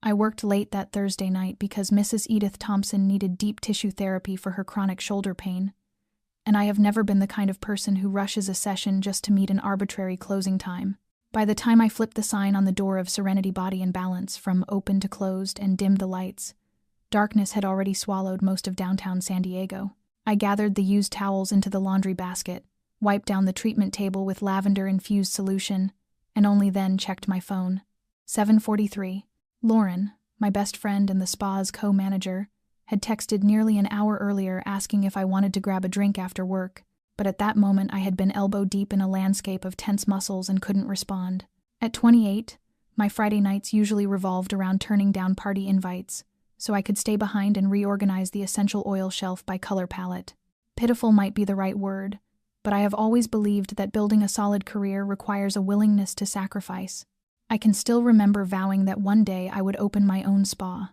I worked late that Thursday night because Mrs. Edith Thompson needed deep tissue therapy for her chronic shoulder pain, and I have never been the kind of person who rushes a session just to meet an arbitrary closing time. By the time I flipped the sign on the door of Serenity Body and Balance from open to closed and dimmed the lights, darkness had already swallowed most of downtown San Diego. I gathered the used towels into the laundry basket, wiped down the treatment table with lavender-infused solution, and only then checked my phone. 7:43. Lauren, my best friend and the spa's co-manager, had texted nearly an hour earlier asking if I wanted to grab a drink after work, but at that moment I had been elbow-deep in a landscape of tense muscles and couldn't respond. At 28, my Friday nights usually revolved around turning down party invites, so I could stay behind and reorganize the essential oil shelf by color palette. Pitiful might be the right word, but I have always believed that building a solid career requires a willingness to sacrifice. I can still remember vowing that one day I would open my own spa,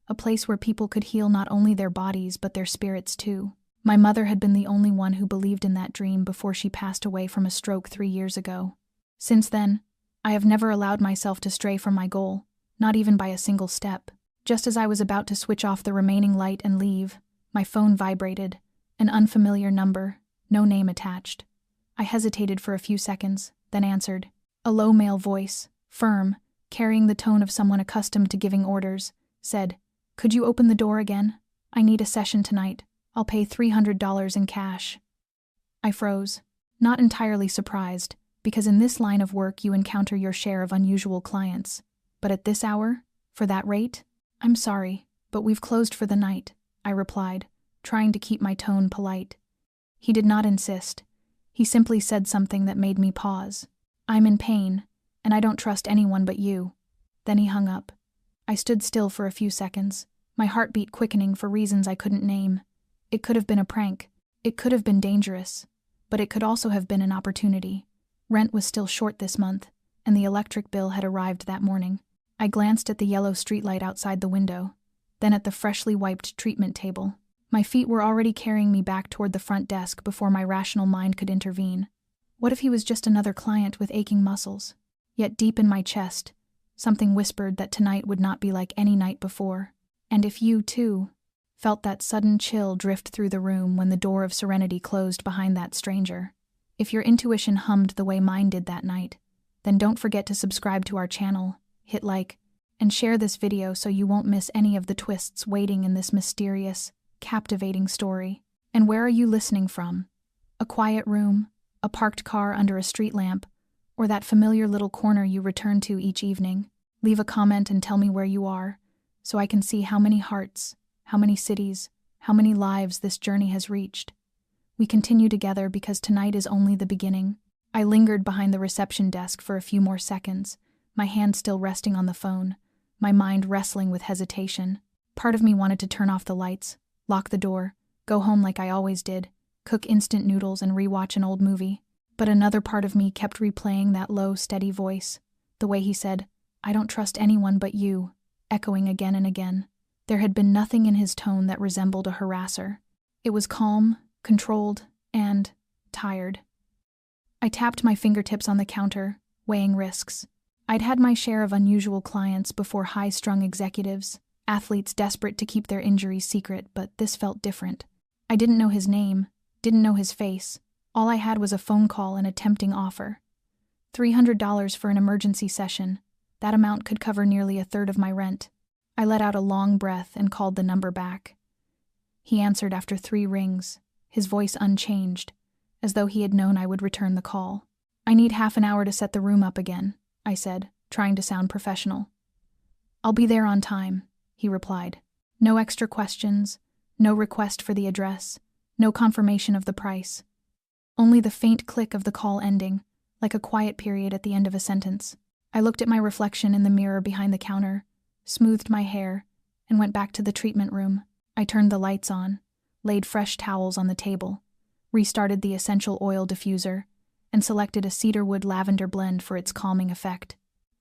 a place where people could heal not only their bodies but their spirits too. My mother had been the only one who believed in that dream before she passed away from a stroke 3 years ago. Since then, I have never allowed myself to stray from my goal, not even by a single step. Just as I was about to switch off the remaining light and leave, my phone vibrated, an unfamiliar number, no name attached. I hesitated for a few seconds, then answered. A low male voice, firm, carrying the tone of someone accustomed to giving orders, said, "Could you open the door again? I need a session tonight. I'll pay $300 in cash." I froze, not entirely surprised, because in this line of work you encounter your share of unusual clients. But at this hour, for that rate? "I'm sorry, but we've closed for the night," I replied, trying to keep my tone polite. He did not insist. He simply said something that made me pause. "I'm in pain, and I don't trust anyone but you." Then he hung up. I stood still for a few seconds, my heartbeat quickening for reasons I couldn't name. It could have been a prank. It could have been dangerous. But it could also have been an opportunity. Rent was still short this month, and the electric bill had arrived that morning. I glanced at the yellow streetlight outside the window, then at the freshly wiped treatment table. My feet were already carrying me back toward the front desk before my rational mind could intervene. What if he was just another client with aching muscles? Yet deep in my chest, something whispered that tonight would not be like any night before. And if you, too, felt that sudden chill drift through the room when the door of serenity closed behind that stranger, if your intuition hummed the way mine did that night, then don't forget to subscribe to our channel, hit like, and share this video so you won't miss any of the twists waiting in this mysterious, captivating story. And where are you listening from? A quiet room, a parked car under a street lamp, or that familiar little corner you return to each evening? Leave a comment and tell me where you are, so I can see how many hearts, how many cities, how many lives this journey has reached. We continue together because tonight is only the beginning. I lingered behind the reception desk for a few more seconds, my hand still resting on the phone, my mind wrestling with hesitation. Part of me wanted to turn off the lights, lock the door, go home like I always did, cook instant noodles and rewatch an old movie. But another part of me kept replaying that low, steady voice, the way he said, "I don't trust anyone but you," echoing again and again. There had been nothing in his tone that resembled a harasser. It was calm, controlled, and tired. I tapped my fingertips on the counter, weighing risks. I'd had my share of unusual clients before high-strung executives, athletes desperate to keep their injuries secret, but this felt different. I didn't know his name, didn't know his face. All I had was a phone call and a tempting offer. $300 for an emergency session. That amount could cover nearly a third of my rent. I let out a long breath and called the number back. He answered after 3 rings, his voice unchanged, as though he had known I would return the call. "I need half an hour to set the room up again," I said, trying to sound professional. "I'll be there on time," he replied. No extra questions, no request for the address, no confirmation of the price. Only the faint click of the call ending, like a quiet period at the end of a sentence. I looked at my reflection in the mirror behind the counter, smoothed my hair, and went back to the treatment room. I turned the lights on, laid fresh towels on the table, restarted the essential oil diffuser, and selected a cedarwood lavender blend for its calming effect.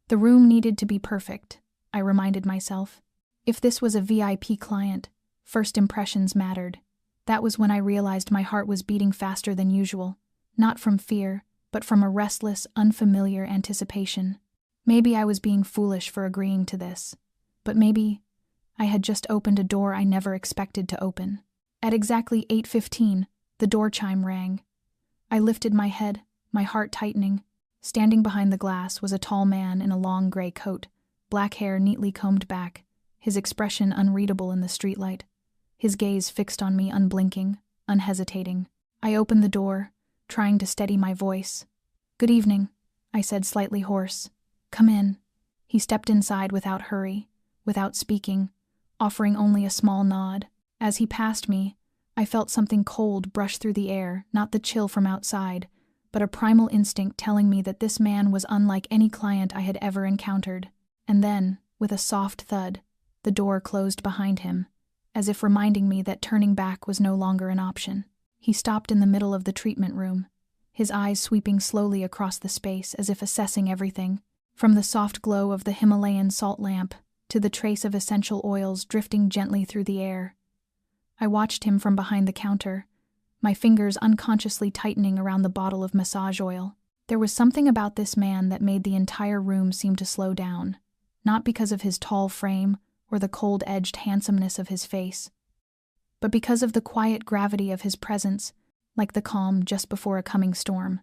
The room needed to be perfect, I reminded myself. If this was a VIP client, first impressions mattered. That was when I realized my heart was beating faster than usual, not from fear, but from a restless, unfamiliar anticipation. Maybe I was being foolish for agreeing to this. But maybe I had just opened a door I never expected to open. At exactly 8:15, the door chime rang. I lifted my head, my heart tightening. Standing behind the glass was a tall man in a long gray coat, black hair neatly combed back, his expression unreadable in the streetlight. His gaze fixed on me, unblinking, unhesitating. I opened the door, trying to steady my voice. "Good evening," I said, slightly hoarse. "Come in." He stepped inside without hurry, without speaking, offering only a small nod. As he passed me, I felt something cold brush through the air, not the chill from outside, but a primal instinct telling me that this man was unlike any client I had ever encountered. And then, with a soft thud, the door closed behind him, as if reminding me that turning back was no longer an option. He stopped in the middle of the treatment room, his eyes sweeping slowly across the space as if assessing everything, from the soft glow of the Himalayan salt lamp to the trace of essential oils drifting gently through the air. I watched him from behind the counter, my fingers unconsciously tightening around the bottle of massage oil. There was something about this man that made the entire room seem to slow down, not because of his tall frame or the cold-edged handsomeness of his face, but because of the quiet gravity of his presence, like the calm just before a coming storm.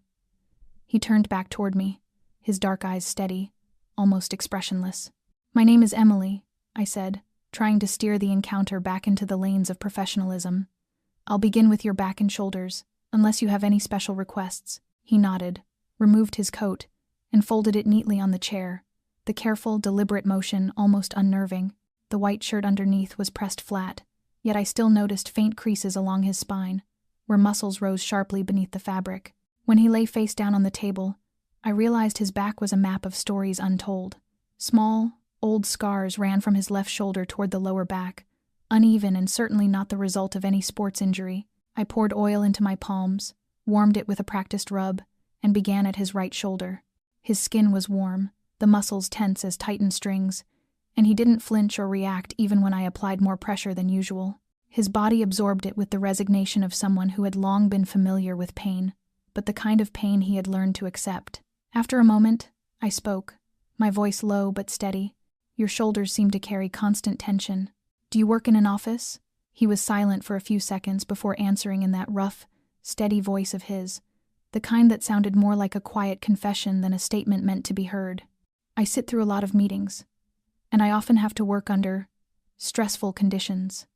He turned back toward me, his dark eyes steady, almost expressionless. "My name is Emily," I said, trying to steer the encounter back into the lanes of professionalism. "I'll begin with your back and shoulders, unless you have any special requests." He nodded, removed his coat, and folded it neatly on the chair, the careful, deliberate motion almost unnerving. The white shirt underneath was pressed flat, yet I still noticed faint creases along his spine, where muscles rose sharply beneath the fabric. When he lay face down on the table, I realized his back was a map of stories untold. Small, old scars ran from his left shoulder toward the lower back, uneven and certainly not the result of any sports injury. I poured oil into my palms, warmed it with a practiced rub, and began at his right shoulder. His skin was warm, the muscles tense as tightened strings, and he didn't flinch or react even when I applied more pressure than usual. His body absorbed it with the resignation of someone who had long been familiar with pain, but the kind of pain he had learned to accept. After a moment, I spoke, my voice low but steady. "Your shoulders seem to carry constant tension. Do you work in an office?" He was silent for a few seconds before answering in that rough, steady voice of his, the kind that sounded more like a quiet confession than a statement meant to be heard. "I sit through a lot of meetings, and I often have to work under stressful conditions."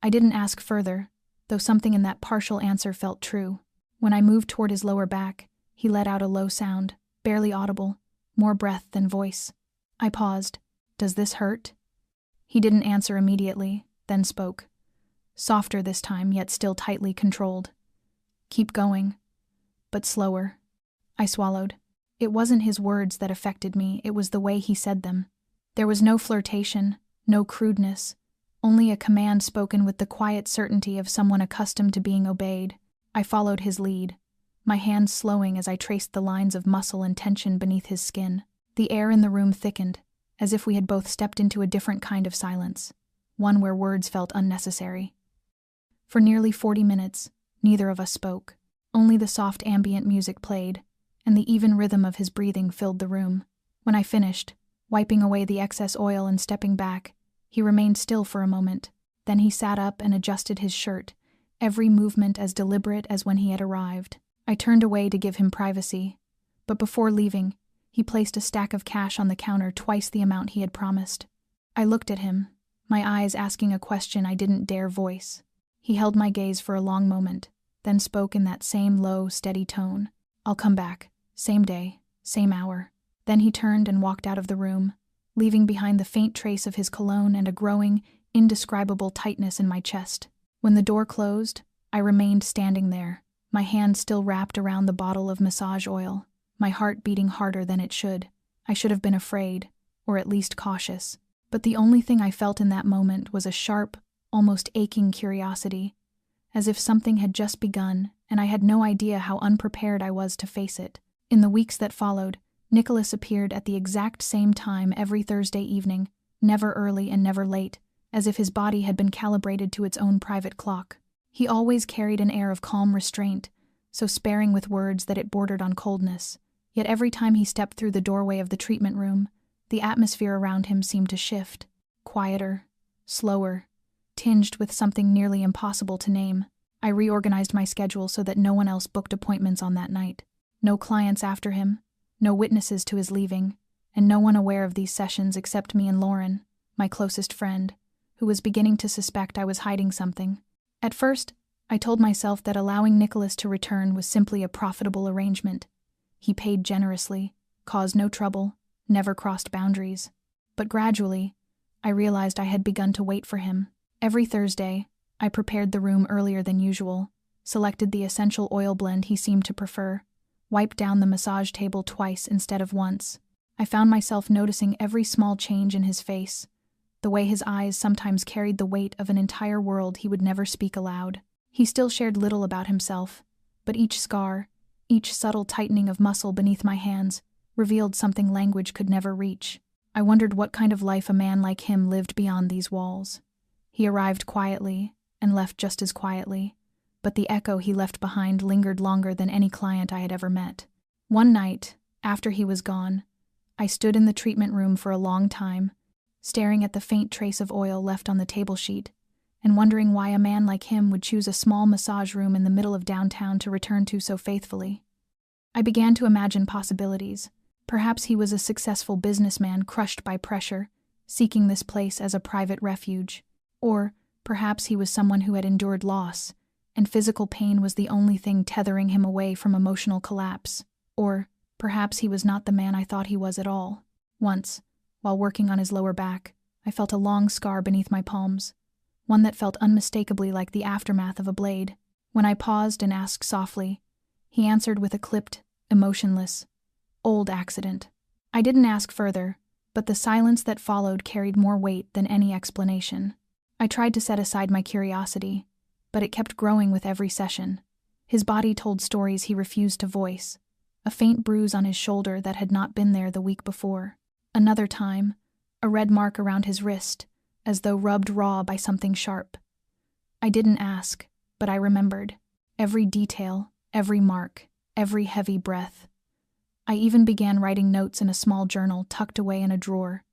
I didn't ask further, though something in that partial answer felt true. When I moved toward his lower back, he let out a low sound, barely audible, more breath than voice. I paused. "Does this hurt?" He didn't answer immediately, then spoke. Softer this time, yet still tightly controlled. "Keep going, but slower." I swallowed. It wasn't his words that affected me, it was the way he said them. There was no flirtation, no crudeness, only a command spoken with the quiet certainty of someone accustomed to being obeyed. I followed his lead, my hands slowing as I traced the lines of muscle and tension beneath his skin. The air in the room thickened, as if we had both stepped into a different kind of silence, one where words felt unnecessary. For nearly 40 minutes, neither of us spoke. Only the soft ambient music played, and the even rhythm of his breathing filled the room. When I finished, wiping away the excess oil and stepping back, he remained still for a moment. Then he sat up and adjusted his shirt, every movement as deliberate as when he had arrived. I turned away to give him privacy, but before leaving, he placed a stack of cash on the counter, twice the amount he had promised. I looked at him, my eyes asking a question I didn't dare voice. He held my gaze for a long moment, then spoke in that same low, steady tone. "I'll come back, same day, same hour." Then he turned and walked out of the room, leaving behind the faint trace of his cologne and a growing, indescribable tightness in my chest. When the door closed, I remained standing there, my hand still wrapped around the bottle of massage oil, my heart beating harder than it should. I should have been afraid, or at least cautious. But the only thing I felt in that moment was a sharp, almost aching curiosity, as if something had just begun and I had no idea how unprepared I was to face it. In the weeks that followed, Nicholas appeared at the exact same time every Thursday evening, never early and never late, as if his body had been calibrated to its own private clock. He always carried an air of calm restraint, so sparing with words that it bordered on coldness. Yet every time he stepped through the doorway of the treatment room, the atmosphere around him seemed to shift. quieter, slower, tinged with something nearly impossible to name. I reorganized my schedule so that no one else booked appointments on that night. No clients after him, no witnesses to his leaving, and no one aware of these sessions except me and Lauren, my closest friend, who was beginning to suspect I was hiding something. At first, I told myself that allowing Nicholas to return was simply a profitable arrangement. He paid generously, caused no trouble, never crossed boundaries. But gradually, I realized I had begun to wait for him. Every Thursday, I prepared the room earlier than usual, selected the essential oil blend he seemed to prefer, wiped down the massage table twice instead of once. I found myself noticing every small change in his face, the way his eyes sometimes carried the weight of an entire world he would never speak aloud. He still shared little about himself, but each scar, each subtle tightening of muscle beneath my hands, revealed something language could never reach. I wondered what kind of life a man like him lived beyond these walls. He arrived quietly, and left just as quietly, but the echo he left behind lingered longer than any client I had ever met. One night, after he was gone, I stood in the treatment room for a long time, staring at the faint trace of oil left on the table sheet, and wondering why a man like him would choose a small massage room in the middle of downtown to return to so faithfully. I began to imagine possibilities. Perhaps he was a successful businessman crushed by pressure, seeking this place as a private refuge. Or perhaps he was someone who had endured loss, and physical pain was the only thing tethering him away from emotional collapse. Or perhaps he was not the man I thought he was at all. Once, while working on his lower back, I felt a long scar beneath my palms, one that felt unmistakably like the aftermath of a blade. When I paused and asked softly, he answered with a clipped, emotionless, "Old accident." I didn't ask further, but the silence that followed carried more weight than any explanation. I tried to set aside my curiosity, but it kept growing with every session. His body told stories he refused to voice, a faint bruise on his shoulder that had not been there the week before. Another time, a red mark around his wrist, as though rubbed raw by something sharp. I didn't ask, but I remembered. Every detail, every mark, every heavy breath. I even began writing notes in a small journal tucked away in a drawer,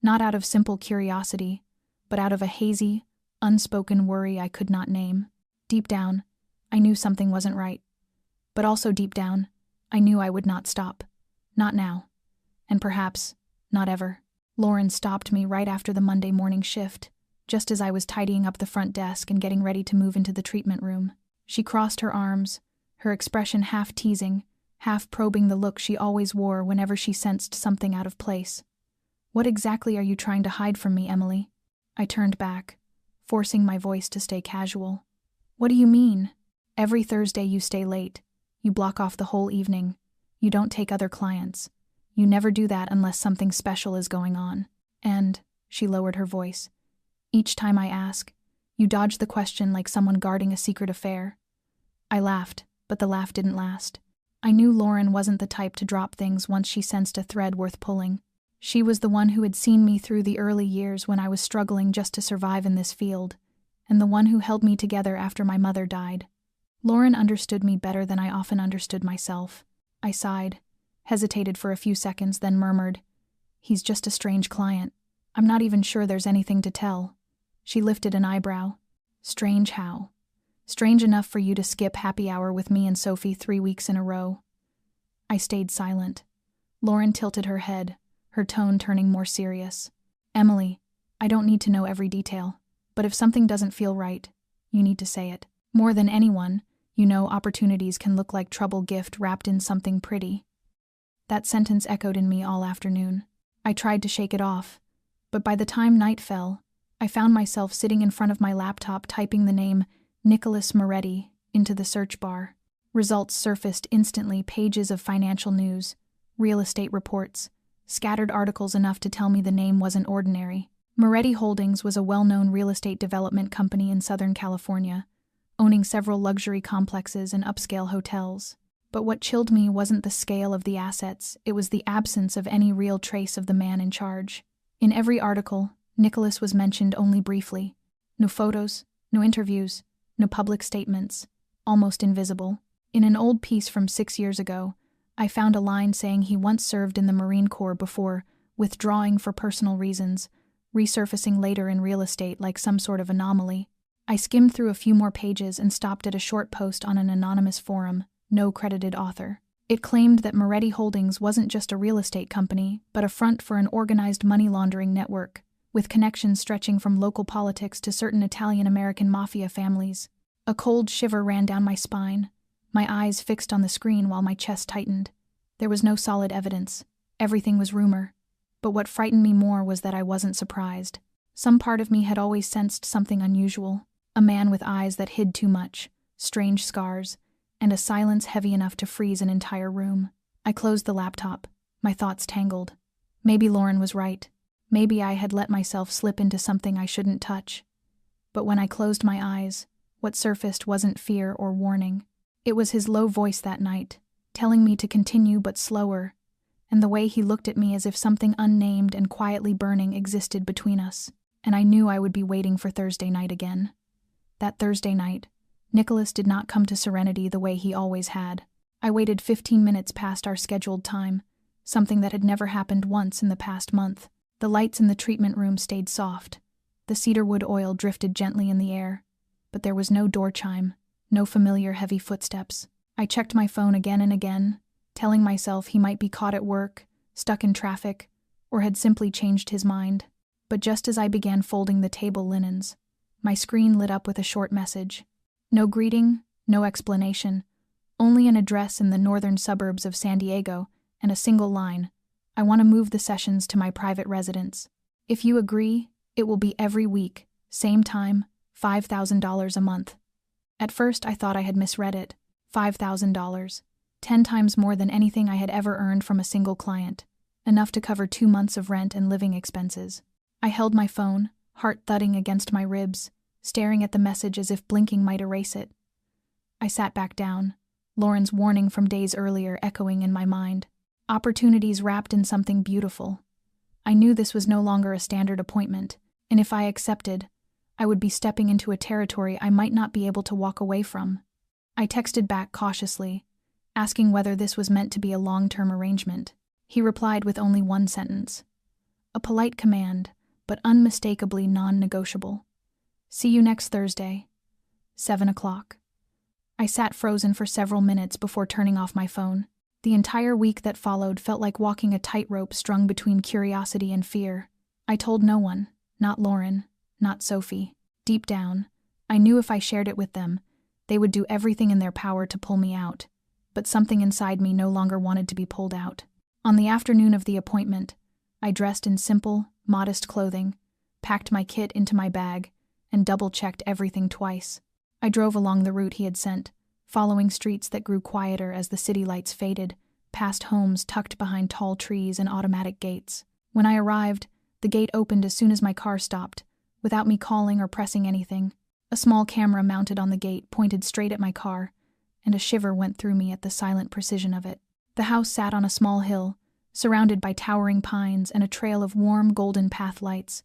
not out of simple curiosity, but out of a hazy, unspoken worry I could not name. Deep down, I knew something wasn't right. But also deep down, I knew I would not stop. Not now. And perhaps, not ever. Lauren stopped me right after the Monday morning shift, just as I was tidying up the front desk and getting ready to move into the treatment room. She crossed her arms, her expression half teasing, half probing the look she always wore whenever she sensed something out of place. "What exactly are you trying to hide from me, Emily?" I turned back, forcing my voice to stay casual. "What do you mean? Every Thursday you stay late. You block off the whole evening. You don't take other clients. You never do that unless something special is going on. And," she lowered her voice, "each time I ask, you dodge the question like someone guarding a secret affair." I laughed, but the laugh didn't last. I knew Lauren wasn't the type to drop things once she sensed a thread worth pulling. She was the one who had seen me through the early years when I was struggling just to survive in this field, and the one who held me together after my mother died. Lauren understood me better than I often understood myself. I sighed, hesitated for a few seconds, then murmured, "He's just a strange client. I'm not even sure there's anything to tell." She lifted an eyebrow. "Strange how?" "Strange enough for you to skip happy hour with me and Sophie 3 weeks in a row." I stayed silent. Lauren tilted her head, her tone turning more serious. "Emily, I don't need to know every detail, but if something doesn't feel right, you need to say it. More than anyone, you know opportunities can look like trouble gift wrapped in something pretty." That sentence echoed in me all afternoon. I tried to shake it off, but by the time night fell, I found myself sitting in front of my laptop typing the name Nicholas Moretti into the search bar. Results surfaced instantly: pages of financial news, real estate reports, scattered articles enough to tell me the name wasn't ordinary. Moretti Holdings was a well-known real estate development company in Southern California, owning several luxury complexes and upscale hotels. But what chilled me wasn't the scale of the assets, it was the absence of any real trace of the man in charge. In every article, Nicholas was mentioned only briefly. No photos, no interviews, no public statements, almost invisible. In an old piece from 6 years ago, I found a line saying he once served in the Marine Corps before withdrawing for personal reasons, resurfacing later in real estate like some sort of anomaly. I skimmed through a few more pages and stopped at a short post on an anonymous forum, no credited author. It claimed that Moretti Holdings wasn't just a real estate company, but a front for an organized money laundering network, with connections stretching from local politics to certain Italian-American mafia families. A cold shiver ran down my spine, my eyes fixed on the screen while my chest tightened. There was no solid evidence. Everything was rumor. But what frightened me more was that I wasn't surprised. Some part of me had always sensed something unusual. A man with eyes that hid too much, strange scars, and a silence heavy enough to freeze an entire room. I closed the laptop, my thoughts tangled. Maybe Lauren was right. Maybe I had let myself slip into something I shouldn't touch. But when I closed my eyes, what surfaced wasn't fear or warning. It was his low voice that night, telling me to continue but slower, and the way he looked at me as if something unnamed and quietly burning existed between us, and I knew I would be waiting for Thursday night again. That Thursday night, Nicholas did not come to Serenity the way he always had. I waited 15 minutes past our scheduled time, something that had never happened once in the past month. The lights in the treatment room stayed soft. The cedarwood oil drifted gently in the air, but there was no door chime, no familiar heavy footsteps. I checked my phone again and again, telling myself he might be caught at work, stuck in traffic, or had simply changed his mind. But just as I began folding the table linens, my screen lit up with a short message. No greeting, no explanation, only an address in the northern suburbs of San Diego and a single line: I want to move the sessions to my private residence. If you agree, it will be every week, same time, $5,000 a month. At first I thought I had misread it. $5,000, 10 times more than anything I had ever earned from a single client, enough to cover 2 months of rent and living expenses. I held my phone, heart thudding against my ribs, staring at the message as if blinking might erase it. I sat back down, Lauren's warning from days earlier echoing in my mind. Opportunities wrapped in something beautiful. I knew this was no longer a standard appointment, and if I accepted, I would be stepping into a territory I might not be able to walk away from. I texted back cautiously, asking whether this was meant to be a long-term arrangement. He replied with only one sentence. A polite command, but unmistakably non-negotiable. See you next Thursday, 7 o'clock. I sat frozen for several minutes before turning off my phone. The entire week that followed felt like walking a tightrope strung between curiosity and fear. I told no one, not Lauren, not Sophie. Deep down, I knew if I shared it with them, they would do everything in their power to pull me out, but something inside me no longer wanted to be pulled out. On the afternoon of the appointment, I dressed in simple, modest clothing, packed my kit into my bag, and double-checked everything twice. I drove along the route he had sent, following streets that grew quieter as the city lights faded, past homes tucked behind tall trees and automatic gates. When I arrived, the gate opened as soon as my car stopped, without me calling or pressing anything. A small camera mounted on the gate pointed straight at my car, and a shiver went through me at the silent precision of it. The house sat on a small hill, surrounded by towering pines and a trail of warm golden path lights.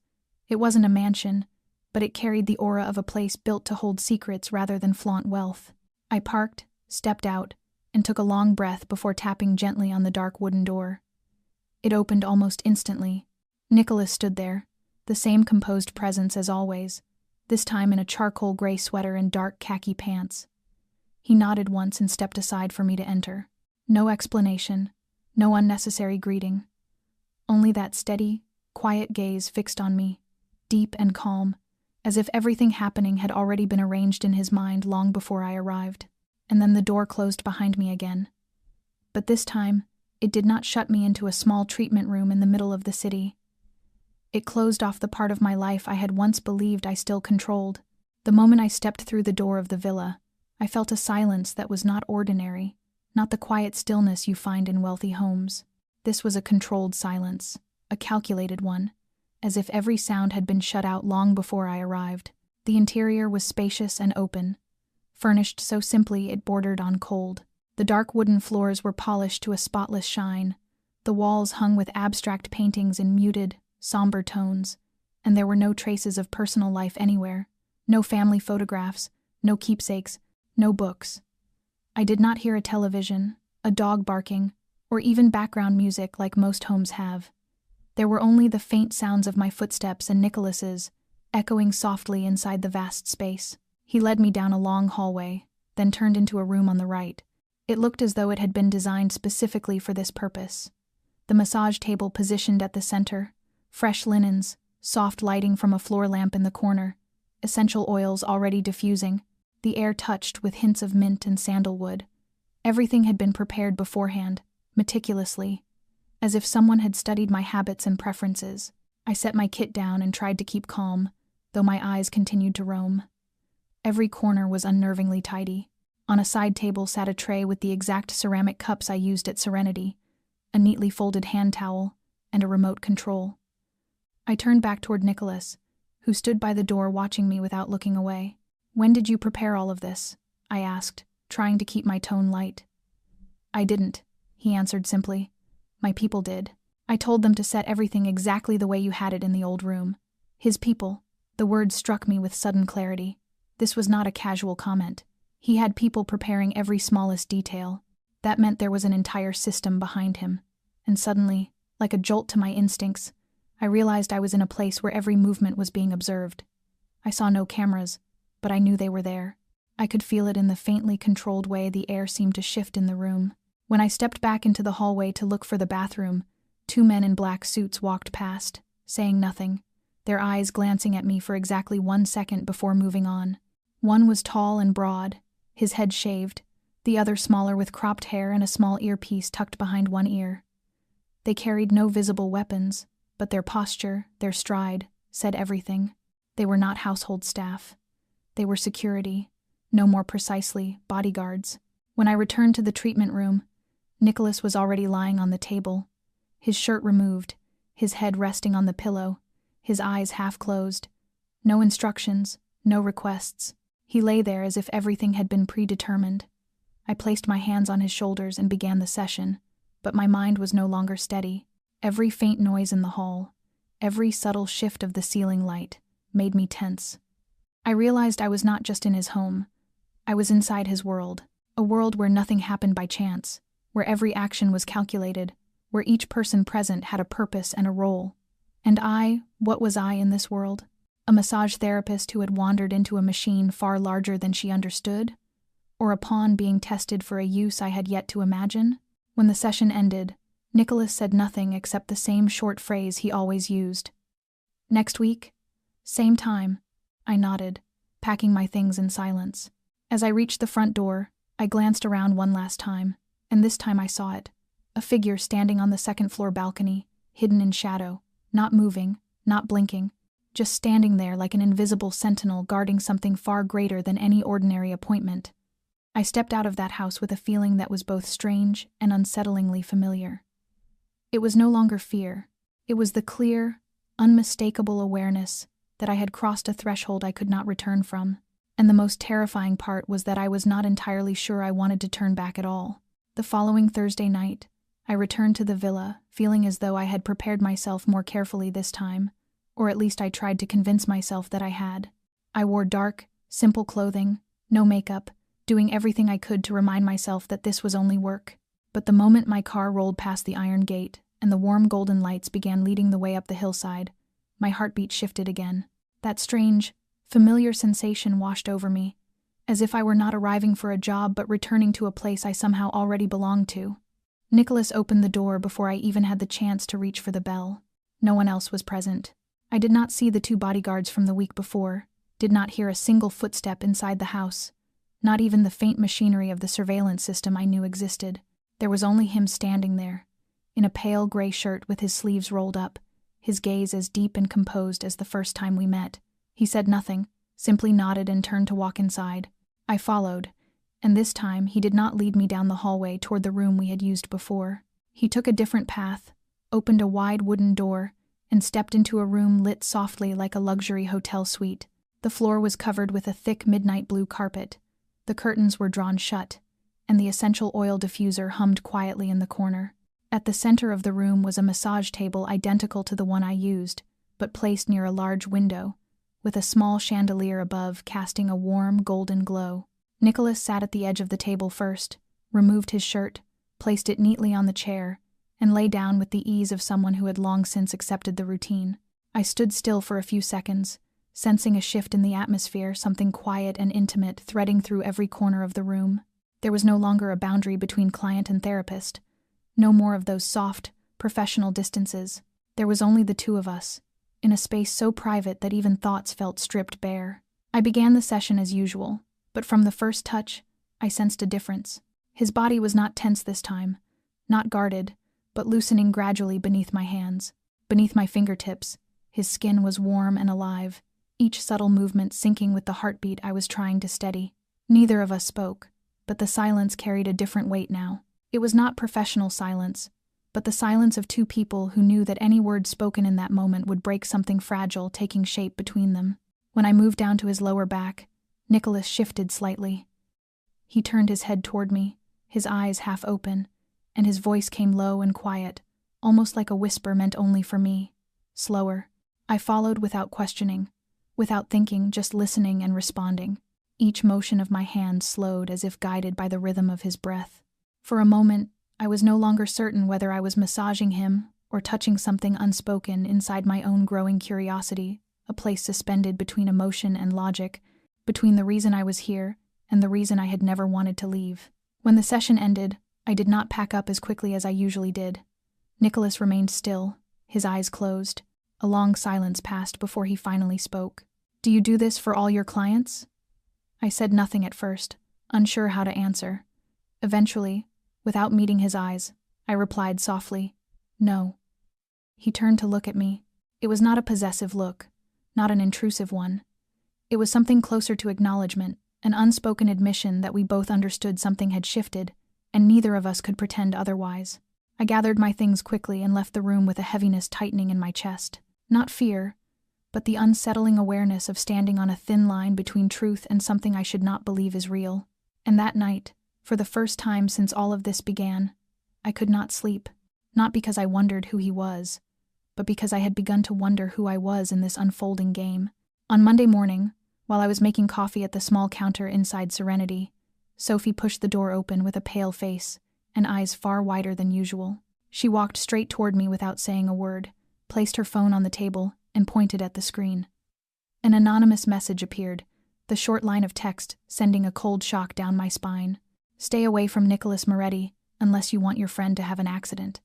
It wasn't a mansion, but it carried the aura of a place built to hold secrets rather than flaunt wealth. I parked, stepped out, and took a long breath before tapping gently on the dark wooden door. It opened almost instantly. Nicholas stood there, the same composed presence as always, this time in a charcoal gray sweater and dark khaki pants. He nodded once and stepped aside for me to enter. No explanation, no unnecessary greeting. Only that steady, quiet gaze fixed on me, deep and calm, as if everything happening had already been arranged in his mind long before I arrived. And then the door closed behind me again. But this time, it did not shut me into a small treatment room in the middle of the city. It closed off the part of my life I had once believed I still controlled. The moment I stepped through the door of the villa, I felt a silence that was not ordinary, not the quiet stillness you find in wealthy homes. This was a controlled silence, a calculated one, as if every sound had been shut out long before I arrived. The interior was spacious and open, furnished so simply it bordered on cold. The dark wooden floors were polished to a spotless shine, the walls hung with abstract paintings in muted, somber tones, and there were no traces of personal life anywhere. No family photographs, no keepsakes, no books. I did not hear a television, a dog barking, or even background music like most homes have. There were only the faint sounds of my footsteps and Nicholas's, echoing softly inside the vast space. He led me down a long hallway, then turned into a room on the right. It looked as though it had been designed specifically for this purpose. The massage table positioned at the center, fresh linens, soft lighting from a floor lamp in the corner, essential oils already diffusing, the air touched with hints of mint and sandalwood. Everything had been prepared beforehand, meticulously, as if someone had studied my habits and preferences. I set my kit down and tried to keep calm, though my eyes continued to roam. Every corner was unnervingly tidy. On a side table sat a tray with the exact ceramic cups I used at Serenity, a neatly folded hand towel, and a remote control. I turned back toward Nicholas, who stood by the door watching me without looking away. "When did you prepare all of this?" I asked, trying to keep my tone light. "I didn't," he answered simply. "My people did. I told them to set everything exactly the way you had it in the old room." His people. The word struck me with sudden clarity. This was not a casual comment. He had people preparing every smallest detail. That meant there was an entire system behind him. And suddenly, like a jolt to my instincts, I realized I was in a place where every movement was being observed. I saw no cameras, but I knew they were there. I could feel it in the faintly controlled way the air seemed to shift in the room. When I stepped back into the hallway to look for the bathroom, 2 men in black suits walked past, saying nothing, their eyes glancing at me for exactly 1 second before moving on. One was tall and broad, his head shaved, the other smaller with cropped hair and a small earpiece tucked behind one ear. They carried no visible weapons, but their posture, their stride, said everything. They were not household staff. They were security, no more precisely, bodyguards. When I returned to the treatment room, Nicholas was already lying on the table, his shirt removed, his head resting on the pillow, his eyes half closed. No instructions, no requests. He lay there as if everything had been predetermined. I placed my hands on his shoulders and began the session, but my mind was no longer steady. Every faint noise in the hall, every subtle shift of the ceiling light, made me tense. I realized I was not just in his home. I was inside his world, a world where nothing happened by chance, where every action was calculated, where each person present had a purpose and a role. And what was I in this world? A massage therapist who had wandered into a machine far larger than she understood? Or a pawn being tested for a use I had yet to imagine? When the session ended, Nicholas said nothing except the same short phrase he always used. "Next week? Same time." I nodded, packing my things in silence. As I reached the front door, I glanced around one last time, and this time I saw it. A figure standing on the second-floor balcony, hidden in shadow, not moving, not blinking, just standing there like an invisible sentinel guarding something far greater than any ordinary appointment. I stepped out of that house with a feeling that was both strange and unsettlingly familiar. It was no longer fear. It was the clear, unmistakable awareness that I had crossed a threshold I could not return from. And the most terrifying part was that I was not entirely sure I wanted to turn back at all. The following Thursday night, I returned to the villa, feeling as though I had prepared myself more carefully this time, or at least I tried to convince myself that I had. I wore dark, simple clothing, no makeup, doing everything I could to remind myself that this was only work. But the moment my car rolled past the iron gate and the warm golden lights began leading the way up the hillside, my heartbeat shifted again. That strange, familiar sensation washed over me, as if I were not arriving for a job but returning to a place I somehow already belonged to. Nicholas opened the door before I even had the chance to reach for the bell. No one else was present. I did not see the 2 bodyguards from the week before, did not hear a single footstep inside the house, not even the faint machinery of the surveillance system I knew existed. There was only him standing there, in a pale gray shirt with his sleeves rolled up, his gaze as deep and composed as the first time we met. He said nothing, simply nodded and turned to walk inside. I followed, and this time he did not lead me down the hallway toward the room we had used before. He took a different path, opened a wide wooden door, and stepped into a room lit softly like a luxury hotel suite. The floor was covered with a thick midnight blue carpet. The curtains were drawn shut, and the essential oil diffuser hummed quietly in the corner. At the center of the room was a massage table identical to the one I used, but placed near a large window, with a small chandelier above casting a warm, golden glow. Nicholas sat at the edge of the table first, removed his shirt, placed it neatly on the chair, and lay down with the ease of someone who had long since accepted the routine. I stood still for a few seconds, sensing a shift in the atmosphere, something quiet and intimate threading through every corner of the room. There was no longer a boundary between client and therapist. No more of those soft, professional distances. There was only the two of us, in a space so private that even thoughts felt stripped bare. I began the session as usual, but from the first touch, I sensed a difference. His body was not tense this time, not guarded, but loosening gradually beneath my hands. Beneath my fingertips, his skin was warm and alive, each subtle movement syncing with the heartbeat I was trying to steady. Neither of us spoke, but the silence carried a different weight now. It was not professional silence, but the silence of two people who knew that any word spoken in that moment would break something fragile taking shape between them. When I moved down to his lower back, Nicholas shifted slightly. He turned his head toward me, his eyes half open, and his voice came low and quiet, almost like a whisper meant only for me. Slower. I followed without questioning, without thinking, just listening and responding. Each motion of my hand slowed as if guided by the rhythm of his breath. For a moment, I was no longer certain whether I was massaging him or touching something unspoken inside my own growing curiosity, a place suspended between emotion and logic, between the reason I was here and the reason I had never wanted to leave. When the session ended, I did not pack up as quickly as I usually did. Nicholas remained still, his eyes closed. A long silence passed before he finally spoke. "Do you do this for all your clients?" I said nothing at first, unsure how to answer. Eventually, without meeting his eyes, I replied softly, "No." He turned to look at me. It was not a possessive look, not an intrusive one. It was something closer to acknowledgement, an unspoken admission that we both understood something had shifted, and neither of us could pretend otherwise. I gathered my things quickly and left the room with a heaviness tightening in my chest. Not fear, but the unsettling awareness of standing on a thin line between truth and something I should not believe is real. And that night, for the first time since all of this began, I could not sleep, not because I wondered who he was, but because I had begun to wonder who I was in this unfolding game. On Monday morning, while I was making coffee at the small counter inside Serenity, Sophie pushed the door open with a pale face and eyes far wider than usual. She walked straight toward me without saying a word, placed her phone on the table, and pointed at the screen. An anonymous message appeared, the short line of text sending a cold shock down my spine. "Stay away from Nicholas Moretti unless you want your friend to have an accident."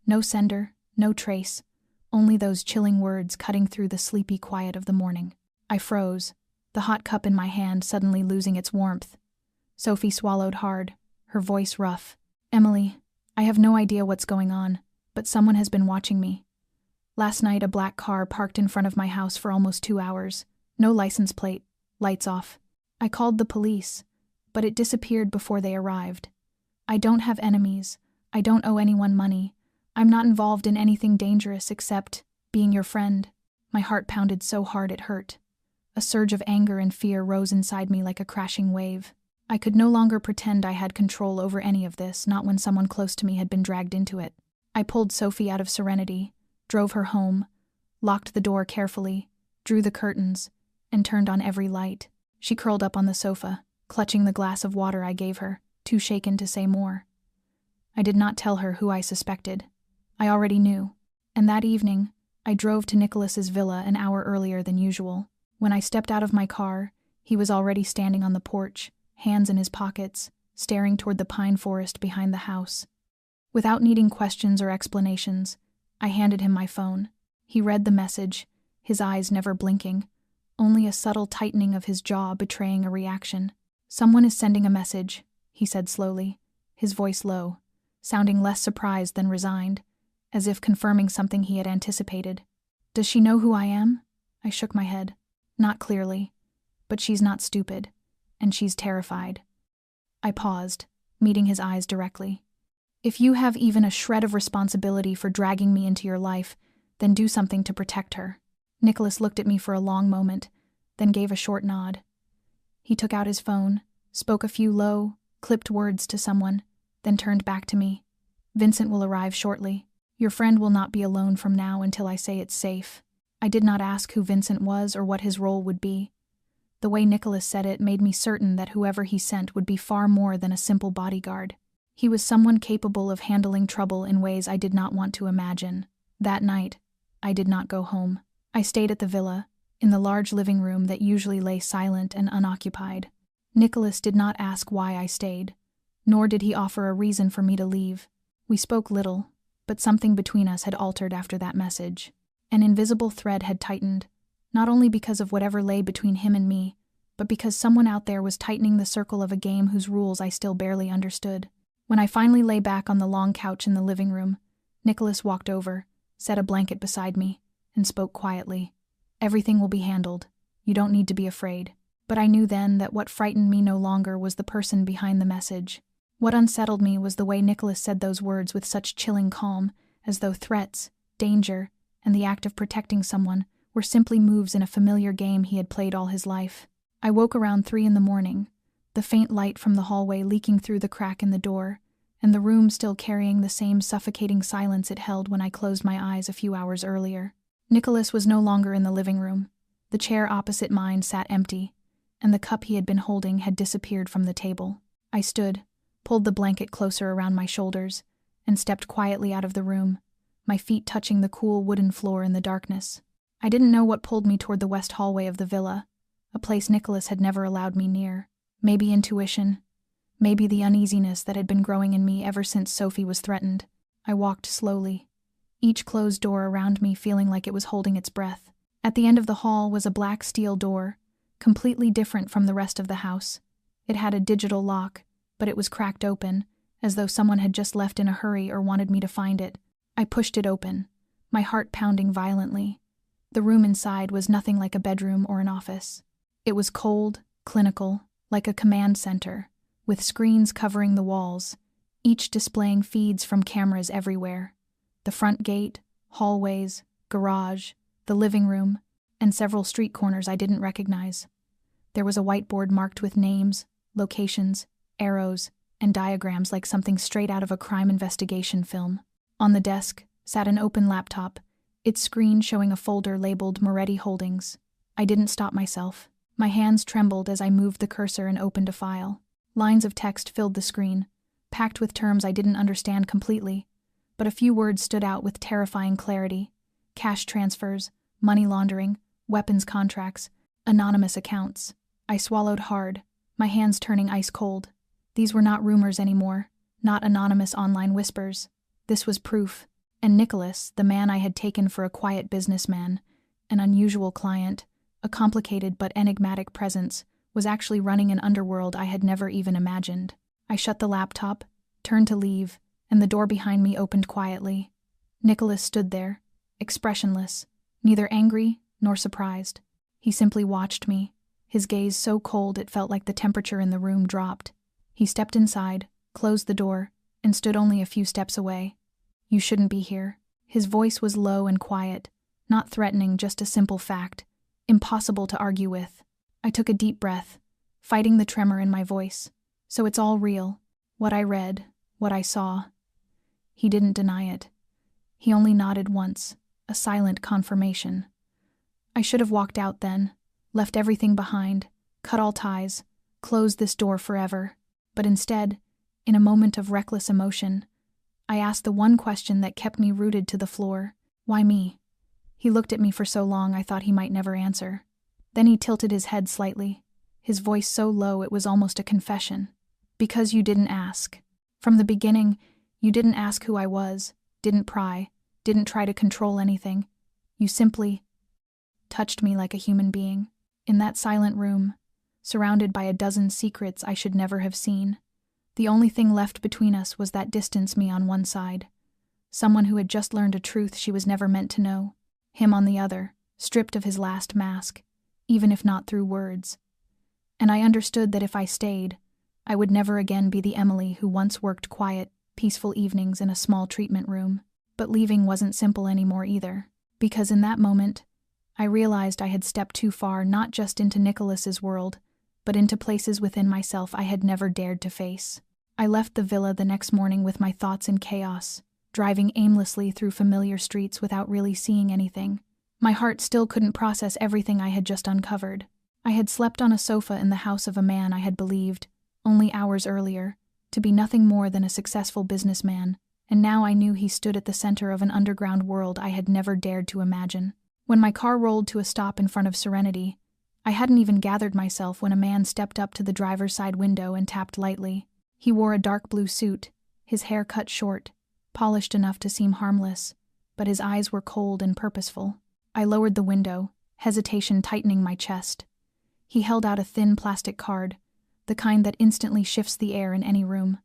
No sender, no trace, only those chilling words cutting through the sleepy quiet of the morning. I froze, the hot cup in my hand suddenly losing its warmth. Sophie swallowed hard, her voice rough. "Emily, I have no idea what's going on, but someone has been watching me. Last night a black car parked in front of my house for almost 2 hours. No license plate, lights off. I called the police, but it disappeared before they arrived. I don't have enemies. I don't owe anyone money. I'm not involved in anything dangerous except being your friend." My heart pounded so hard it hurt. A surge of anger and fear rose inside me like a crashing wave. I could no longer pretend I had control over any of this, not when someone close to me had been dragged into it. I pulled Sophie out of Serenity, drove her home, locked the door carefully, drew the curtains, and turned on every light. She curled up on the sofa, clutching the glass of water I gave her, too shaken to say more. I did not tell her who I suspected. I already knew, and that evening, I drove to Nicholas's villa an hour earlier than usual. When I stepped out of my car, he was already standing on the porch, hands in his pockets, staring toward the pine forest behind the house. Without needing questions or explanations, I handed him my phone. He read the message, his eyes never blinking, only a subtle tightening of his jaw betraying a reaction. "Someone is sending a message," he said slowly, his voice low, sounding less surprised than resigned, as if confirming something he had anticipated. "Does she know who I am?" I shook my head. "Not clearly, but she's not stupid, and she's terrified." I paused, meeting his eyes directly. "If you have even a shred of responsibility for dragging me into your life, then do something to protect her." Nicholas looked at me for a long moment, then gave a short nod. He took out his phone, spoke a few low, clipped words to someone, then turned back to me. "Vincent will arrive shortly. Your friend will not be alone from now until I say it's safe." I did not ask who Vincent was or what his role would be. The way Nicholas said it made me certain that whoever he sent would be far more than a simple bodyguard. He was someone capable of handling trouble in ways I did not want to imagine. That night, I did not go home. I stayed at the villa, in the large living room that usually lay silent and unoccupied. Nicholas did not ask why I stayed, nor did he offer a reason for me to leave. We spoke little, but something between us had altered after that message. An invisible thread had tightened, not only because of whatever lay between him and me, but because someone out there was tightening the circle of a game whose rules I still barely understood. When I finally lay back on the long couch in the living room, Nicholas walked over, set a blanket beside me, and spoke quietly. "Everything will be handled. You don't need to be afraid." But I knew then that what frightened me no longer was the person behind the message. What unsettled me was the way Nicholas said those words with such chilling calm, as though threats, danger, and the act of protecting someone were simply moves in a familiar game he had played all his life. I woke around 3 in the morning, the faint light from the hallway leaking through the crack in the door, and the room still carrying the same suffocating silence it held when I closed my eyes a few hours earlier. Nicholas was no longer in the living room. The chair opposite mine sat empty, and the cup he had been holding had disappeared from the table. I stood, pulled the blanket closer around my shoulders, and stepped quietly out of the room, my feet touching the cool wooden floor in the darkness. I didn't know what pulled me toward the west hallway of the villa, a place Nicholas had never allowed me near. Maybe intuition, maybe the uneasiness that had been growing in me ever since Sophie was threatened. I walked slowly, each closed door around me feeling like it was holding its breath. At the end of the hall was a black steel door, completely different from the rest of the house. It had a digital lock, but it was cracked open, as though someone had just left in a hurry or wanted me to find it. I pushed it open, my heart pounding violently. The room inside was nothing like a bedroom or an office. It was cold, clinical, like a command center, with screens covering the walls, each displaying feeds from cameras everywhere. The front gate, hallways, garage, the living room, and several street corners I didn't recognize. There was a whiteboard marked with names, locations, arrows, and diagrams like something straight out of a crime investigation film. On the desk sat an open laptop, its screen showing a folder labeled Moretti Holdings. I didn't stop myself. My hands trembled as I moved the cursor and opened a file. Lines of text filled the screen, packed with terms I didn't understand completely, but a few words stood out with terrifying clarity. Cash transfers, money laundering, weapons contracts, anonymous accounts. I swallowed hard, my hands turning ice cold. These were not rumors anymore, not anonymous online whispers. This was proof, and Nicholas, the man I had taken for a quiet businessman, an unusual client, a complicated but enigmatic presence, was actually running an underworld I had never even imagined. I shut the laptop, turned to leave, and the door behind me opened quietly. Nicholas stood there, expressionless, neither angry nor surprised. He simply watched me, his gaze so cold it felt like the temperature in the room dropped. He stepped inside, closed the door, and stood only a few steps away. "You shouldn't be here." His voice was low and quiet, not threatening, just a simple fact, impossible to argue with. I took a deep breath, fighting the tremor in my voice. "So it's all real. What I read, what I saw." He didn't deny it. He only nodded once, a silent confirmation. I should have walked out then, left everything behind, cut all ties, closed this door forever. But instead, in a moment of reckless emotion, I asked the one question that kept me rooted to the floor. Why me? He looked at me for so long I thought he might never answer. Then he tilted his head slightly, his voice so low it was almost a confession. "Because you didn't ask. From the beginning, you didn't ask who I was, didn't pry, didn't try to control anything. You simply touched me like a human being. In that silent room, surrounded by a dozen secrets I should never have seen, the only thing left between us was that distance me on one side, someone who had just learned a truth she was never meant to know, him on the other, stripped of his last mask, even if not through words. And I understood that if I stayed, I would never again be the Emily who once worked quiet, peaceful evenings in a small treatment room. But leaving wasn't simple anymore either, because in that moment, I realized I had stepped too far, not just into Nicholas's world, but into places within myself I had never dared to face. I left the villa the next morning with my thoughts in chaos, driving aimlessly through familiar streets without really seeing anything. My heart still couldn't process everything I had just uncovered. I had slept on a sofa in the house of a man I had believed, only hours earlier, to be nothing more than a successful businessman, and now I knew he stood at the center of an underground world I had never dared to imagine. When my car rolled to a stop in front of Serenity, I hadn't even gathered myself when a man stepped up to the driver's side window and tapped lightly. He wore a dark blue suit, his hair cut short, polished enough to seem harmless, but his eyes were cold and purposeful. I lowered the window, hesitation tightening my chest. He held out a thin plastic card, the kind that instantly shifts the air in any room.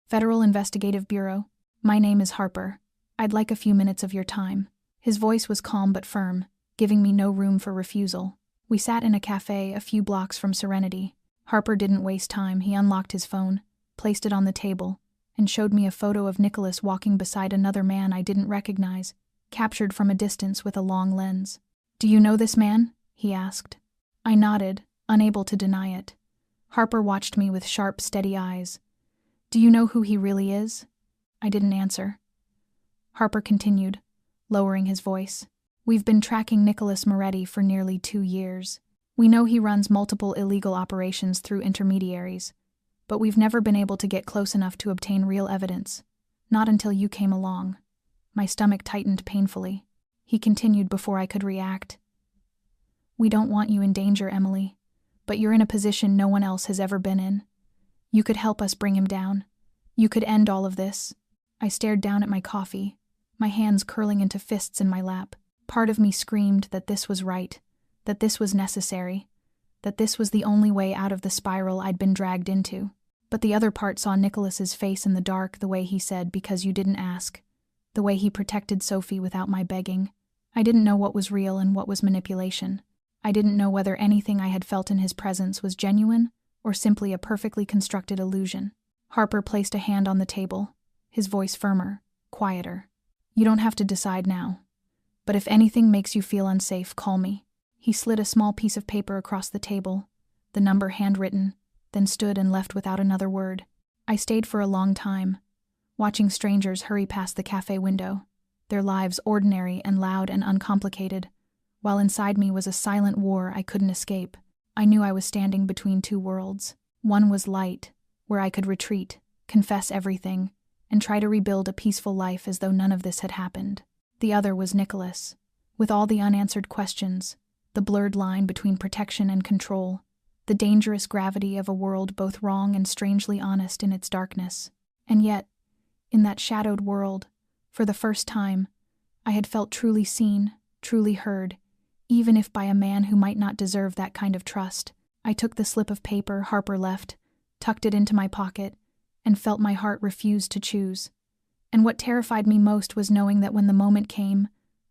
Federal Investigative Bureau. My name is Harper. I'd like a few minutes of your time. His voice was calm but firm, giving me no room for refusal. We sat in a cafe a few blocks from Serenity. Harper didn't waste time. He unlocked his phone, placed it on the table, and showed me a photo of Nicholas walking beside another man I didn't recognize, captured from a distance with a long lens. "Do you know this man?" he asked. I nodded, unable to deny it. Harper watched me with sharp, steady eyes. "Do you know who he really is?" I didn't answer. Harper continued, lowering his voice. "We've been tracking Nicholas Moretti for nearly 2 years. We know he runs multiple illegal operations through intermediaries, but we've never been able to get close enough to obtain real evidence. Not until you came along." My stomach tightened painfully. He continued before I could react. "We don't want you in danger, Emily, but you're in a position no one else has ever been in. You could help us bring him down. You could end all of this." I stared down at my coffee, my hands curling into fists in my lap. Part of me screamed that this was right, that this was necessary, that this was the only way out of the spiral I'd been dragged into. But the other part saw Nicholas's face in the dark, the way he said, "Because you didn't ask," the way he protected Sophie without my begging. I didn't know what was real and what was manipulation. I didn't know whether anything I had felt in his presence was genuine or simply a perfectly constructed illusion. Harper placed a hand on the table, his voice firmer, quieter. "You don't have to decide now. But if anything makes you feel unsafe, call me." He slid a small piece of paper across the table, the number handwritten, then stood and left without another word. I stayed for a long time, watching strangers hurry past the cafe window, their lives ordinary and loud and uncomplicated, while inside me was a silent war I couldn't escape. I knew I was standing between two worlds. One was light, where I could retreat, confess everything, and try to rebuild a peaceful life as though none of this had happened. The other was Nicholas, with all the unanswered questions, the blurred line between protection and control, the dangerous gravity of a world both wrong and strangely honest in its darkness. And yet, in that shadowed world, for the first time, I had felt truly seen, truly heard, even if by a man who might not deserve that kind of trust. I took the slip of paper Harper left, tucked it into my pocket, and felt my heart refuse to choose. And what terrified me most was knowing that when the moment came,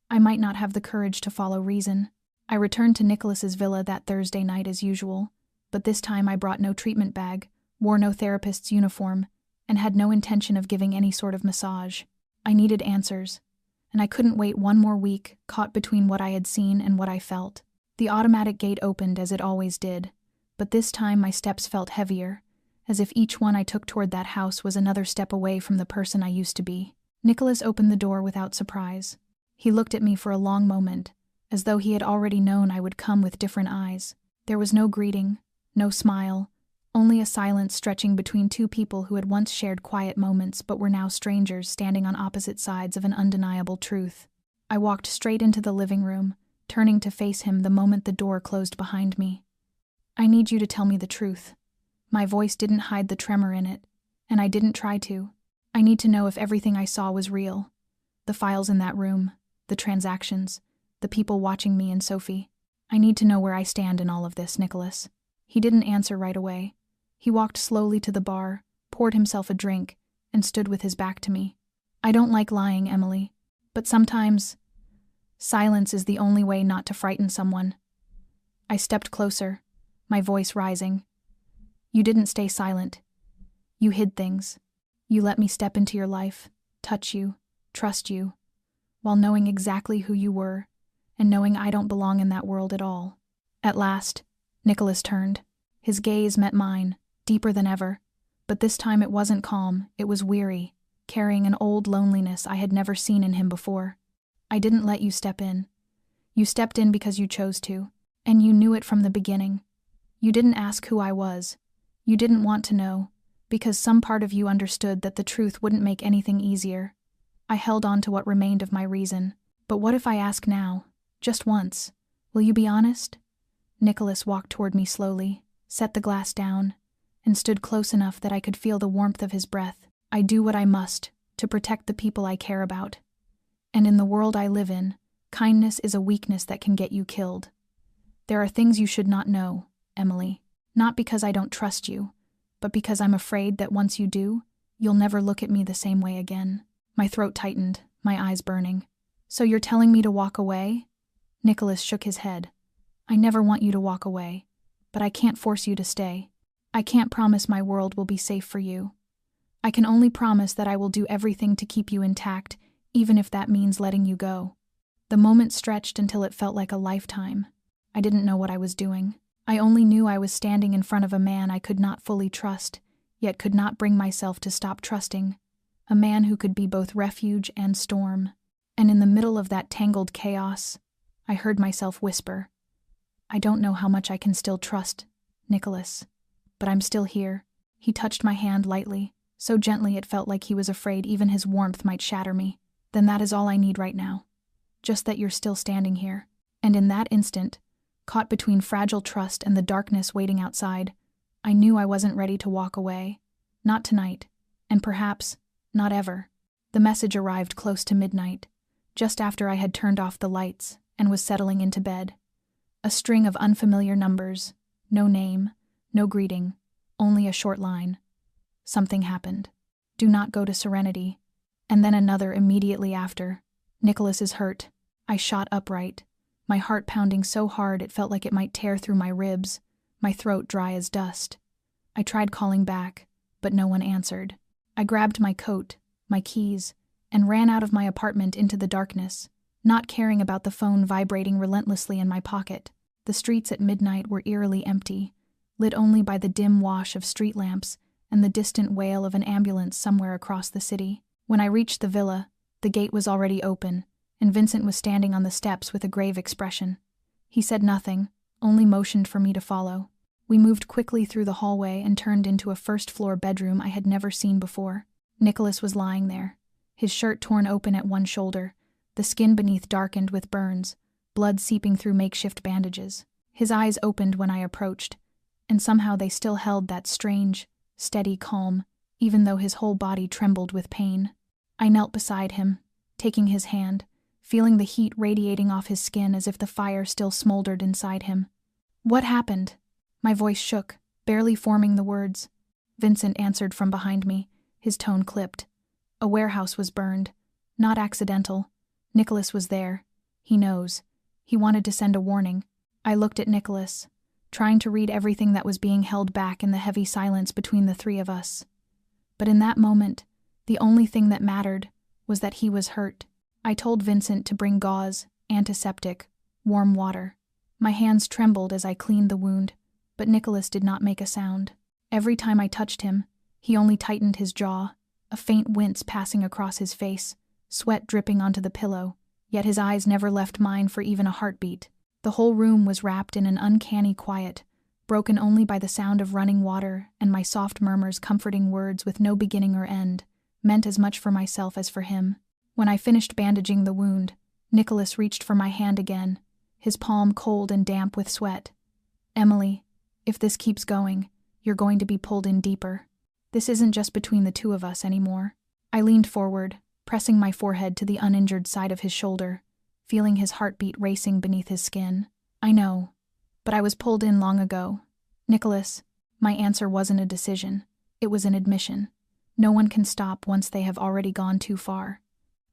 I might not have the courage to follow reason. I returned to Nicholas's villa that Thursday night as usual, but this time I brought no treatment bag, wore no therapist's uniform, and had no intention of giving any sort of massage. I needed answers, and I couldn't wait one more week, caught between what I had seen and what I felt. The automatic gate opened as it always did, but this time my steps felt heavier, as if each one I took toward that house was another step away from the person I used to be. Nicholas opened the door without surprise. He looked at me for a long moment, as though he had already known I would come with different eyes. There was no greeting, no smile, only a silence stretching between two people who had once shared quiet moments but were now strangers standing on opposite sides of an undeniable truth. I walked straight into the living room, turning to face him the moment the door closed behind me. "I need you to tell me the truth." My voice didn't hide the tremor in it, and I didn't try to. "I need to know if everything I saw was real. The files in that room, the transactions, the people watching me and Sophie. I need to know where I stand in all of this, Nicholas." He didn't answer right away. He walked slowly to the bar, poured himself a drink, and stood with his back to me. "I don't like lying, Emily, but sometimes silence is the only way not to frighten someone." I stepped closer, my voice rising. "You didn't stay silent. You hid things. You let me step into your life, touch you, trust you, while knowing exactly who you were, and knowing I don't belong in that world at all." At last, Nicholas turned. His gaze met mine, deeper than ever, but this time it wasn't calm, it was weary, carrying an old loneliness I had never seen in him before. "I didn't let you step in. You stepped in because you chose to, and you knew it from the beginning. You didn't ask who I was. You didn't want to know, because some part of you understood that the truth wouldn't make anything easier. I held on to what remained of my reason. But what if I ask now, just once? Will you be honest? Nicholas walked toward me slowly, set the glass down, and stood close enough that I could feel the warmth of his breath. I do what I must to protect the people I care about. And in the world I live in, kindness is a weakness that can get you killed. There are things you should not know, Emily. Not because I don't trust you, but because I'm afraid that once you do, you'll never look at me the same way again. My throat tightened, my eyes burning. So you're telling me to walk away? Nicholas shook his head. I never want you to walk away, but I can't force you to stay. I can't promise my world will be safe for you. I can only promise that I will do everything to keep you intact, even if that means letting you go. The moment stretched until it felt like a lifetime. I didn't know what I was doing. I only knew I was standing in front of a man I could not fully trust, yet could not bring myself to stop trusting. A man who could be both refuge and storm. And in the middle of that tangled chaos, I heard myself whisper, I don't know how much I can still trust, Nicholas. But I'm still here. He touched my hand lightly, so gently it felt like he was afraid even his warmth might shatter me. Then that is all I need right now. Just that you're still standing here. And in that instant, caught between fragile trust and the darkness waiting outside, I knew I wasn't ready to walk away. Not tonight, and perhaps not ever. The message arrived close to midnight, just after I had turned off the lights and was settling into bed. A string of unfamiliar numbers, no name, no greeting, only a short line. Something happened. Do not go to Serenity. And then another immediately after. Nicholas is hurt. I shot upright, my heart pounding so hard it felt like it might tear through my ribs, my throat dry as dust. I tried calling back, but no one answered. I grabbed my coat, my keys, and ran out of my apartment into the darkness, not caring about the phone vibrating relentlessly in my pocket. The streets at midnight were eerily empty, lit only by the dim wash of street lamps and the distant wail of an ambulance somewhere across the city. When I reached the villa, the gate was already open, and Vincent was standing on the steps with a grave expression. He said nothing, only motioned for me to follow. We moved quickly through the hallway and turned into a first-floor bedroom I had never seen before. Nicholas was lying there, his shirt torn open at one shoulder, the skin beneath darkened with burns, blood seeping through makeshift bandages. His eyes opened when I approached, and somehow they still held that strange, steady calm, even though his whole body trembled with pain. I knelt beside him, taking his hand, feeling the heat radiating off his skin as if the fire still smoldered inside him. What happened? My voice shook, barely forming the words. Vincent answered from behind me, his tone clipped. A warehouse was burned. Not accidental. Nicholas was there. He knows. He wanted to send a warning. I looked at Nicholas, trying to read everything that was being held back in the heavy silence between the three of us. But in that moment, the only thing that mattered was that he was hurt. I told Vincent to bring gauze, antiseptic, warm water. My hands trembled as I cleaned the wound, but Nicholas did not make a sound. Every time I touched him, he only tightened his jaw, a faint wince passing across his face, sweat dripping onto the pillow, yet his eyes never left mine for even a heartbeat. The whole room was wrapped in an uncanny quiet, broken only by the sound of running water and my soft murmurs comforting words with no beginning or end, meant as much for myself as for him. When I finished bandaging the wound, Nicholas reached for my hand again, his palm cold and damp with sweat. Emily, if this keeps going, you're going to be pulled in deeper. This isn't just between the two of us anymore. I leaned forward, pressing my forehead to the uninjured side of his shoulder, feeling his heartbeat racing beneath his skin. I know, but I was pulled in long ago. Nicholas, my answer wasn't a decision. It was an admission. No one can stop once they have already gone too far.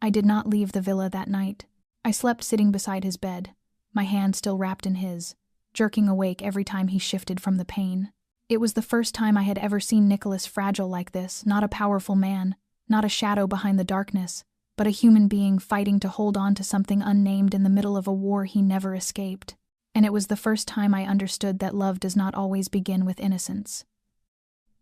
I did not leave the villa that night. I slept sitting beside his bed, my hand still wrapped in his, jerking awake every time he shifted from the pain. It was the first time I had ever seen Nicholas fragile like this, not a powerful man, not a shadow behind the darkness, but a human being fighting to hold on to something unnamed in the middle of a war he never escaped. And it was the first time I understood that love does not always begin with innocence.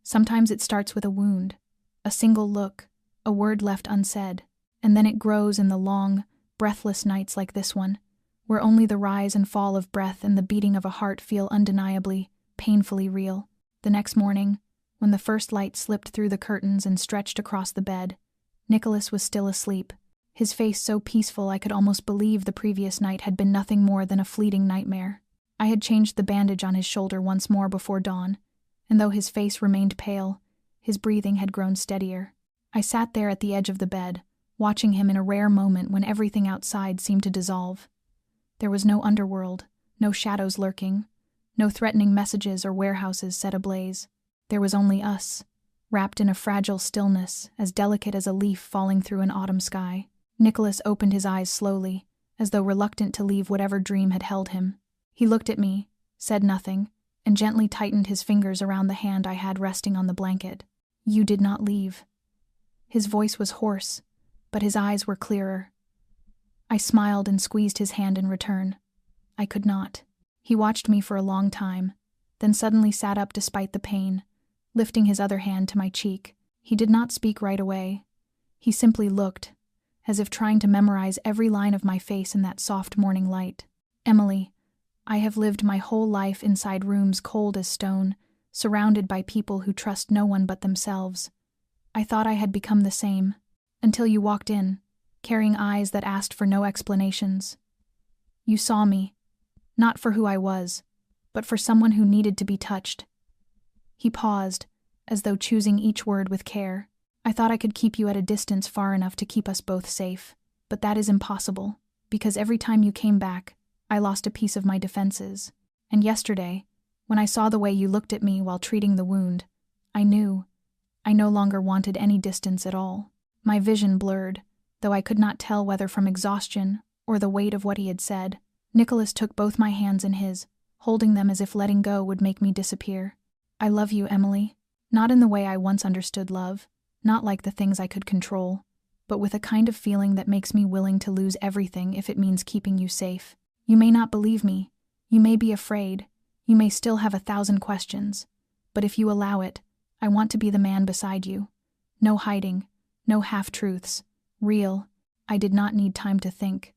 Sometimes it starts with a wound, a single look, a word left unsaid, and then it grows in the long, breathless nights like this one, where only the rise and fall of breath and the beating of a heart feel undeniably, painfully real. The next morning, When the first light slipped through the curtains and stretched across the bed, Nicholas was still asleep, his face so peaceful I could almost believe the previous night had been nothing more than a fleeting nightmare. I had changed the bandage on his shoulder once more before dawn, and though his face remained pale, his breathing had grown steadier. I sat there at the edge of the bed, watching him in a rare moment when everything outside seemed to dissolve. There was no underworld, no shadows lurking, no threatening messages or warehouses set ablaze. There was only us, wrapped in a fragile stillness as delicate as a leaf falling through an autumn sky. Nicholas opened his eyes slowly, as though reluctant to leave whatever dream had held him. He looked at me, said nothing, and gently tightened his fingers around the hand I had resting on the blanket. "You did not leave." His voice was hoarse, but his eyes were clearer. I smiled and squeezed his hand in return. I could not. He watched me for a long time, then suddenly sat up despite the pain, lifting his other hand to my cheek. He did not speak right away. He simply looked, as if trying to memorize every line of my face in that soft morning light. "Emily, I have lived my whole life inside rooms cold as stone, surrounded by people who trust no one but themselves. I thought I had become the same, until you walked in, carrying eyes that asked for no explanations. You saw me, not for who I was, but for someone who needed to be touched." He paused, as though choosing each word with care. "I thought I could keep you at a distance far enough to keep us both safe, but that is impossible, because every time you came back, I lost a piece of my defenses. And yesterday, when I saw the way you looked at me while treating the wound, I knew I no longer wanted any distance at all." My vision blurred, though I could not tell whether from exhaustion or the weight of what he had said. Nicholas took both my hands in his, holding them as if letting go would make me disappear. "I love you, Emily. Not in the way I once understood love, not like the things I could control, but with a kind of feeling that makes me willing to lose everything if it means keeping you safe. You may not believe me, you may be afraid, you may still have 1,000 questions, but if you allow it, I want to be the man beside you. No hiding, no half-truths, real." I did not need time to think,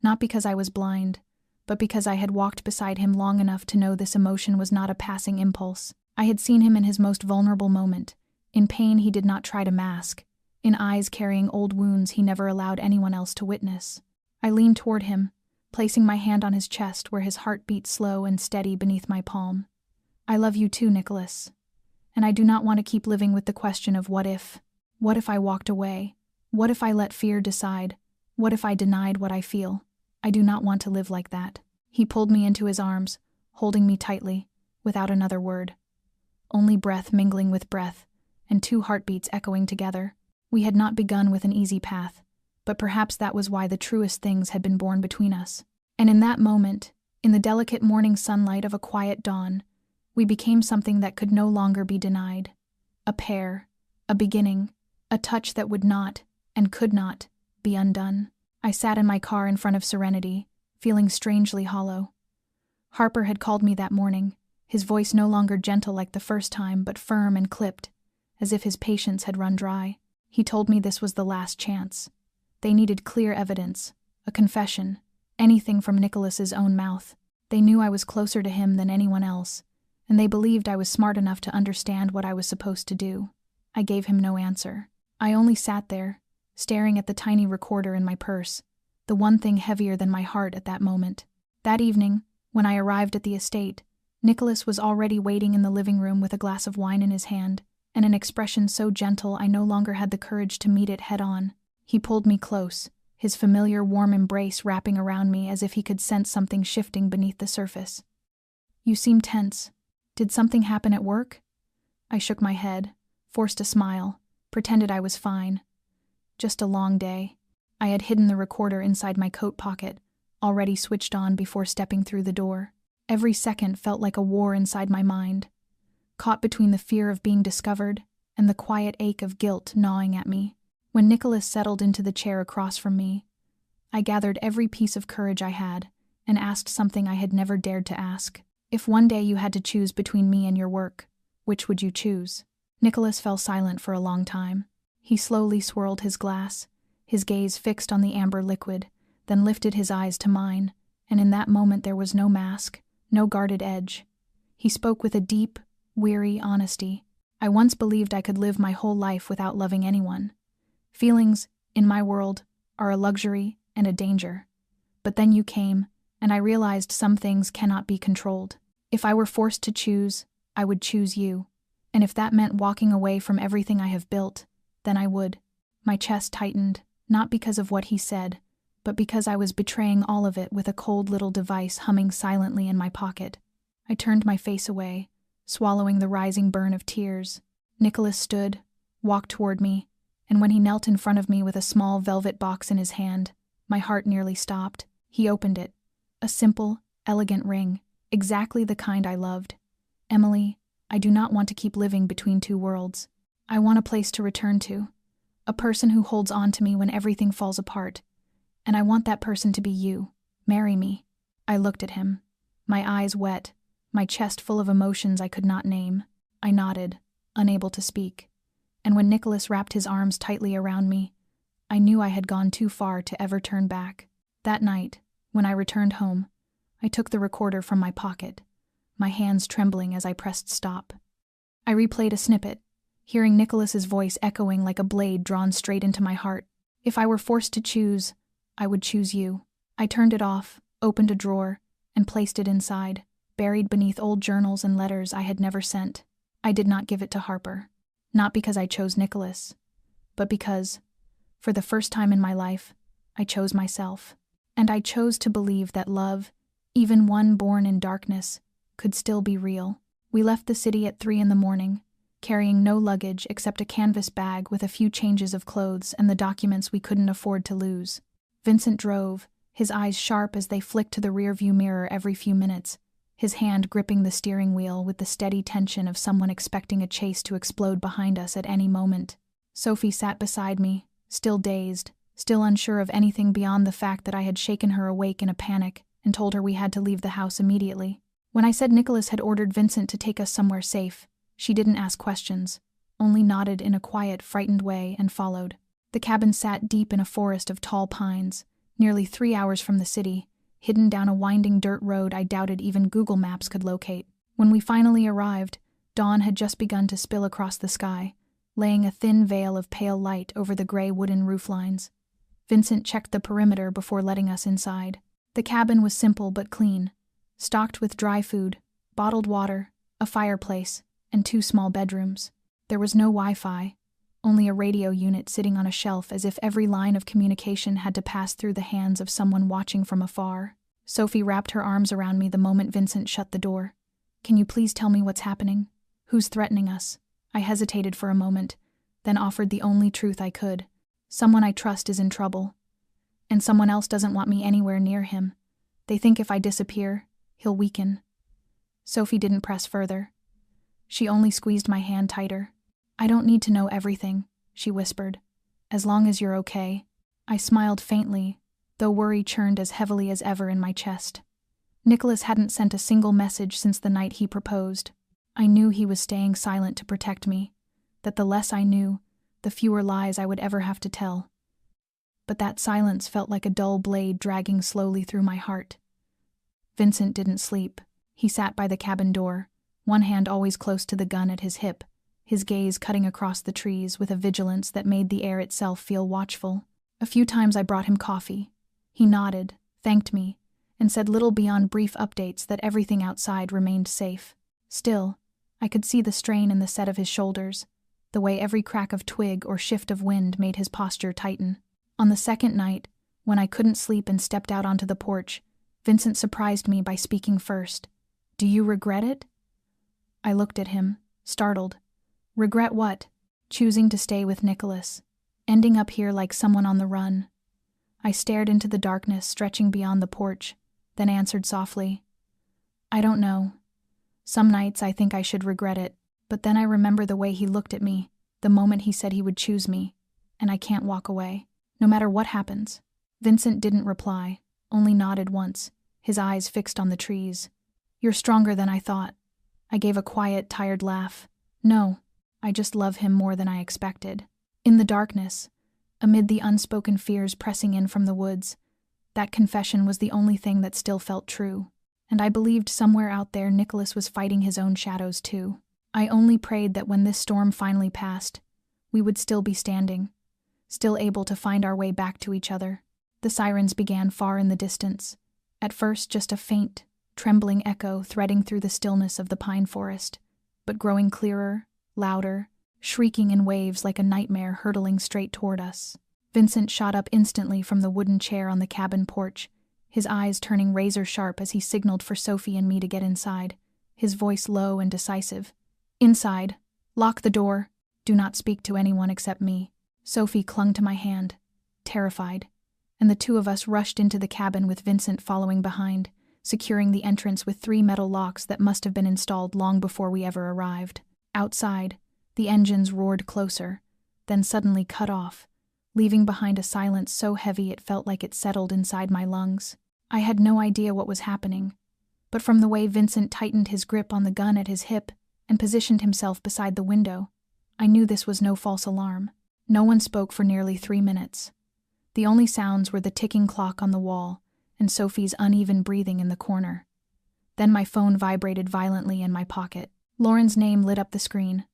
not because I was blind, but because I had walked beside him long enough to know this emotion was not a passing impulse. I had seen him in his most vulnerable moment, in pain he did not try to mask, in eyes carrying old wounds he never allowed anyone else to witness. I leaned toward him, placing my hand on his chest where his heart beat slow and steady beneath my palm. "I love you too, Nicholas. And I do not want to keep living with the question of what if. What if I walked away? What if I let fear decide? What if I denied what I feel? I do not want to live like that." He pulled me into his arms, holding me tightly, without another word. Only breath mingling with breath, and 2 heartbeats echoing together. We had not begun with an easy path, but perhaps that was why the truest things had been born between us. And in that moment, in the delicate morning sunlight of a quiet dawn, we became something that could no longer be denied. A pair, a beginning, a touch that would not, and could not, be undone. I sat in my car in front of Serenity, feeling strangely hollow. Harper had called me that morning, his voice no longer gentle like the first time, but firm and clipped, as if his patience had run dry. He told me this was the last chance. They needed clear evidence, a confession, anything from Nicholas's own mouth. They knew I was closer to him than anyone else, and they believed I was smart enough to understand what I was supposed to do. I gave him no answer. I only sat there, staring at the tiny recorder in my purse, the one thing heavier than my heart at that moment. That evening, when I arrived at the estate, Nicholas was already waiting in the living room with a glass of wine in his hand, and an expression so gentle I no longer had the courage to meet it head-on. He pulled me close, his familiar warm embrace wrapping around me as if he could sense something shifting beneath the surface. "You seem tense. Did something happen at work?" I shook my head, forced a smile, pretended I was fine. Just a long day. I had hidden the recorder inside my coat pocket, already switched on before stepping through the door. Every second felt like a war inside my mind, caught between the fear of being discovered and the quiet ache of guilt gnawing at me. When Nicholas settled into the chair across from me, I gathered every piece of courage I had and asked something I had never dared to ask. "If one day you had to choose between me and your work, which would you choose?" Nicholas fell silent for a long time. He slowly swirled his glass, his gaze fixed on the amber liquid, then lifted his eyes to mine, and in that moment there was no mask, no guarded edge. He spoke with a deep, weary honesty. I once believed I could live my whole life without loving anyone. Feelings, in my world, are a luxury and a danger. But then you came, and I realized some things cannot be controlled. If I were forced to choose, I would choose you. And if that meant walking away from everything I have built, then I would. My chest tightened, not because of what he said, but because I was betraying all of it with a cold little device humming silently in my pocket. I turned my face away, swallowing the rising burn of tears. Nicholas stood, walked toward me, and when he knelt in front of me with a small velvet box in his hand, my heart nearly stopped. He opened it. A simple, elegant ring, exactly the kind I loved. Emily, I do not want to keep living between two worlds. I want a place to return to, a person who holds on to me when everything falls apart. And I want that person to be you. Marry me. I looked at him, my eyes wet, my chest full of emotions I could not name. I nodded, unable to speak. And when Nicholas wrapped his arms tightly around me, I knew I had gone too far to ever turn back. That night, when I returned home, I took the recorder from my pocket, my hands trembling as I pressed stop. I replayed a snippet, hearing Nicholas's voice echoing like a blade drawn straight into my heart. If I were forced to choose, I would choose you. I turned it off, opened a drawer, and placed it inside, buried beneath old journals and letters I had never sent. I did not give it to Harper. Not because I chose Nicholas, but because, for the first time in my life, I chose myself. And I chose to believe that love, even one born in darkness, could still be real. We left the city at 3 a.m, carrying no luggage except a canvas bag with a few changes of clothes and the documents we couldn't afford to lose. Vincent drove, his eyes sharp as they flicked to the rearview mirror every few minutes, his hand gripping the steering wheel with the steady tension of someone expecting a chase to explode behind us at any moment. Sophie sat beside me, still dazed, still unsure of anything beyond the fact that I had shaken her awake in a panic and told her we had to leave the house immediately. When I said Nicholas had ordered Vincent to take us somewhere safe, she didn't ask questions, only nodded in a quiet, frightened way and followed. The cabin sat deep in a forest of tall pines, nearly 3 hours from the city, hidden down a winding dirt road I doubted even Google Maps could locate. When we finally arrived, dawn had just begun to spill across the sky, laying a thin veil of pale light over the gray wooden rooflines. Vincent checked the perimeter before letting us inside. The cabin was simple but clean, stocked with dry food, bottled water, a fireplace, and 2 small bedrooms. There was no Wi-Fi, only a radio unit sitting on a shelf as if every line of communication had to pass through the hands of someone watching from afar. Sophie wrapped her arms around me the moment Vincent shut the door. "Can you please tell me what's happening? Who's threatening us?" I hesitated for a moment, then offered the only truth I could. "Someone I trust is in trouble, and someone else doesn't want me anywhere near him. They think if I disappear, he'll weaken." Sophie didn't press further. She only squeezed my hand tighter. "I don't need to know everything," she whispered. "As long as you're okay." I smiled faintly, though worry churned as heavily as ever in my chest. Nicholas hadn't sent a single message since the night he proposed. I knew he was staying silent to protect me, that the less I knew, the fewer lies I would ever have to tell. But that silence felt like a dull blade dragging slowly through my heart. Vincent didn't sleep. He sat by the cabin door, one hand always close to the gun at his hip, his gaze cutting across the trees with a vigilance that made the air itself feel watchful. A few times I brought him coffee. He nodded, thanked me, and said little beyond brief updates that everything outside remained safe. Still, I could see the strain in the set of his shoulders, the way every crack of twig or shift of wind made his posture tighten. On the second night, when I couldn't sleep and stepped out onto the porch, Vincent surprised me by speaking first. "Do you regret it?" I looked at him, startled. Regret what? Choosing to stay with Nicholas, ending up here like someone on the run. I stared into the darkness stretching beyond the porch, then answered softly, "I don't know. Some nights I think I should regret it, but then I remember the way he looked at me, the moment he said he would choose me, and I can't walk away, no matter what happens." Vincent didn't reply, only nodded once, his eyes fixed on the trees. "You're stronger than I thought." I gave a quiet, tired laugh. "No, I just love him more than I expected." In the darkness, amid the unspoken fears pressing in from the woods, that confession was the only thing that still felt true, and I believed somewhere out there Nicholas was fighting his own shadows too. I only prayed that when this storm finally passed, we would still be standing, still able to find our way back to each other. The sirens began far in the distance, at first just a faint, trembling echo threading through the stillness of the pine forest, but growing clearer, louder, shrieking in waves like a nightmare hurtling straight toward us. Vincent shot up instantly from the wooden chair on the cabin porch, his eyes turning razor-sharp as he signaled for Sophie and me to get inside, his voice low and decisive. "Inside. Lock the door. Do not speak to anyone except me." Sophie clung to my hand, terrified, and the two of us rushed into the cabin with Vincent following behind, securing the entrance with 3 metal locks that must have been installed long before we ever arrived. Outside, the engines roared closer, then suddenly cut off, leaving behind a silence so heavy it felt like it settled inside my lungs. I had no idea what was happening, but from the way Vincent tightened his grip on the gun at his hip and positioned himself beside the window, I knew this was no false alarm. No one spoke for nearly 3 minutes. The only sounds were the ticking clock on the wall and Sophie's uneven breathing in the corner. Then my phone vibrated violently in my pocket. Lauren's name lit up the screen.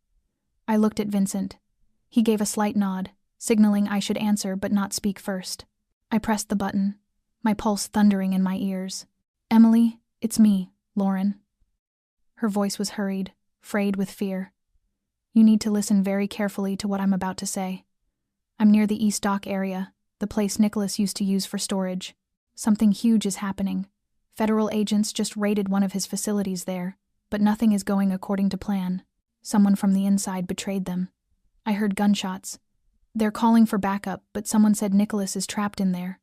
I looked at Vincent. He gave a slight nod, signaling I should answer but not speak first. I pressed the button, my pulse thundering in my ears. "Emily, it's me, Lauren." Her voice was hurried, frayed with fear. "You need to listen very carefully to what I'm about to say. I'm near the East Dock area, the place Nicholas used to use for storage. Something huge is happening. Federal agents just raided one of his facilities there, but nothing is going according to plan. Someone from the inside betrayed them. I heard gunshots. They're calling for backup, but someone said Nicholas is trapped in there."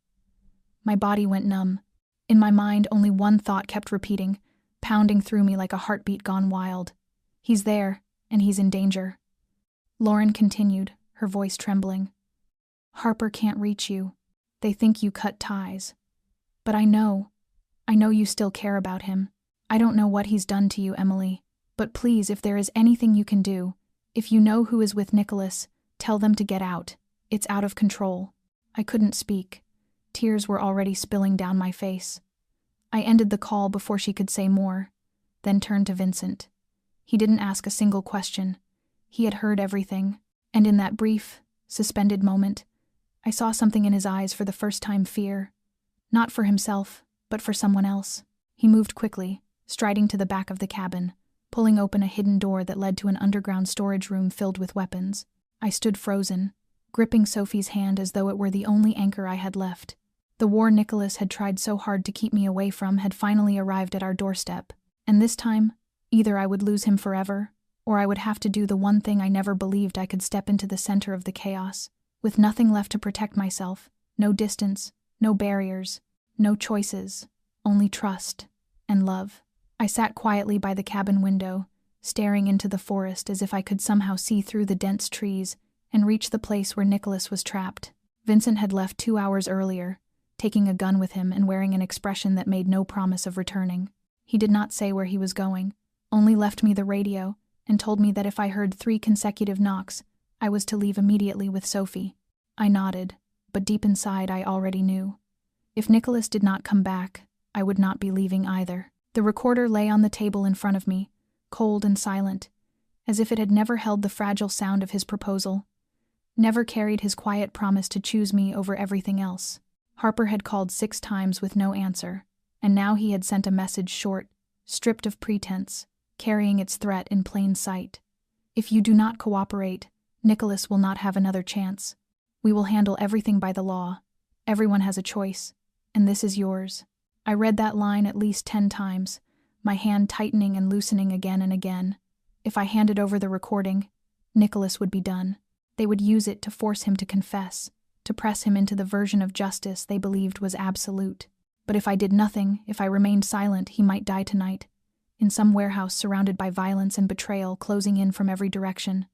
My body went numb. In my mind, only one thought kept repeating, pounding through me like a heartbeat gone wild. "He's there, and he's in danger." Lauren continued, her voice trembling. "Harper can't reach you. They think you cut ties. But I know you still care about him. I don't know what he's done to you, Emily, but please, if there is anything you can do, if you know who is with Nicholas, tell them to get out. It's out of control." I couldn't speak. Tears were already spilling down my face. I ended the call before she could say more, then turned to Vincent. He didn't ask a single question. He had heard everything, and in that brief, suspended moment, I saw something in his eyes for the first time: fear. Not for himself, but for someone else. He moved quickly, striding to the back of the cabin, pulling open a hidden door that led to an underground storage room filled with weapons. I stood frozen, gripping Sophie's hand as though it were the only anchor I had left. The war Nicholas had tried so hard to keep me away from had finally arrived at our doorstep, and this time, either I would lose him forever, or I would have to do the one thing I never believed I could: step into the center of the chaos, with nothing left to protect myself, no distance, no barriers, no choices, only trust and love. I sat quietly by the cabin window, staring into the forest as if I could somehow see through the dense trees and reach the place where Nicholas was trapped. Vincent had left 2 hours earlier, taking a gun with him and wearing an expression that made no promise of returning. He did not say where he was going, only left me the radio and told me that if I heard 3 consecutive knocks, I was to leave immediately with Sophie. I nodded, but deep inside I already knew. If Nicholas did not come back, I would not be leaving either. The recorder lay on the table in front of me, cold and silent, as if it had never held the fragile sound of his proposal, never carried his quiet promise to choose me over everything else. Harper had called 6 times with no answer, and now he had sent a message short, stripped of pretense, carrying its threat in plain sight. "If you do not cooperate, Nicholas will not have another chance. We will handle everything by the law. Everyone has a choice, and this is yours." I read that line at least 10 times, my hand tightening and loosening again and again. If I handed over the recording, Nicholas would be done. They would use it to force him to confess, to press him into the version of justice they believed was absolute. But if I did nothing, if I remained silent, he might die tonight, in some warehouse surrounded by violence and betrayal closing in from every direction.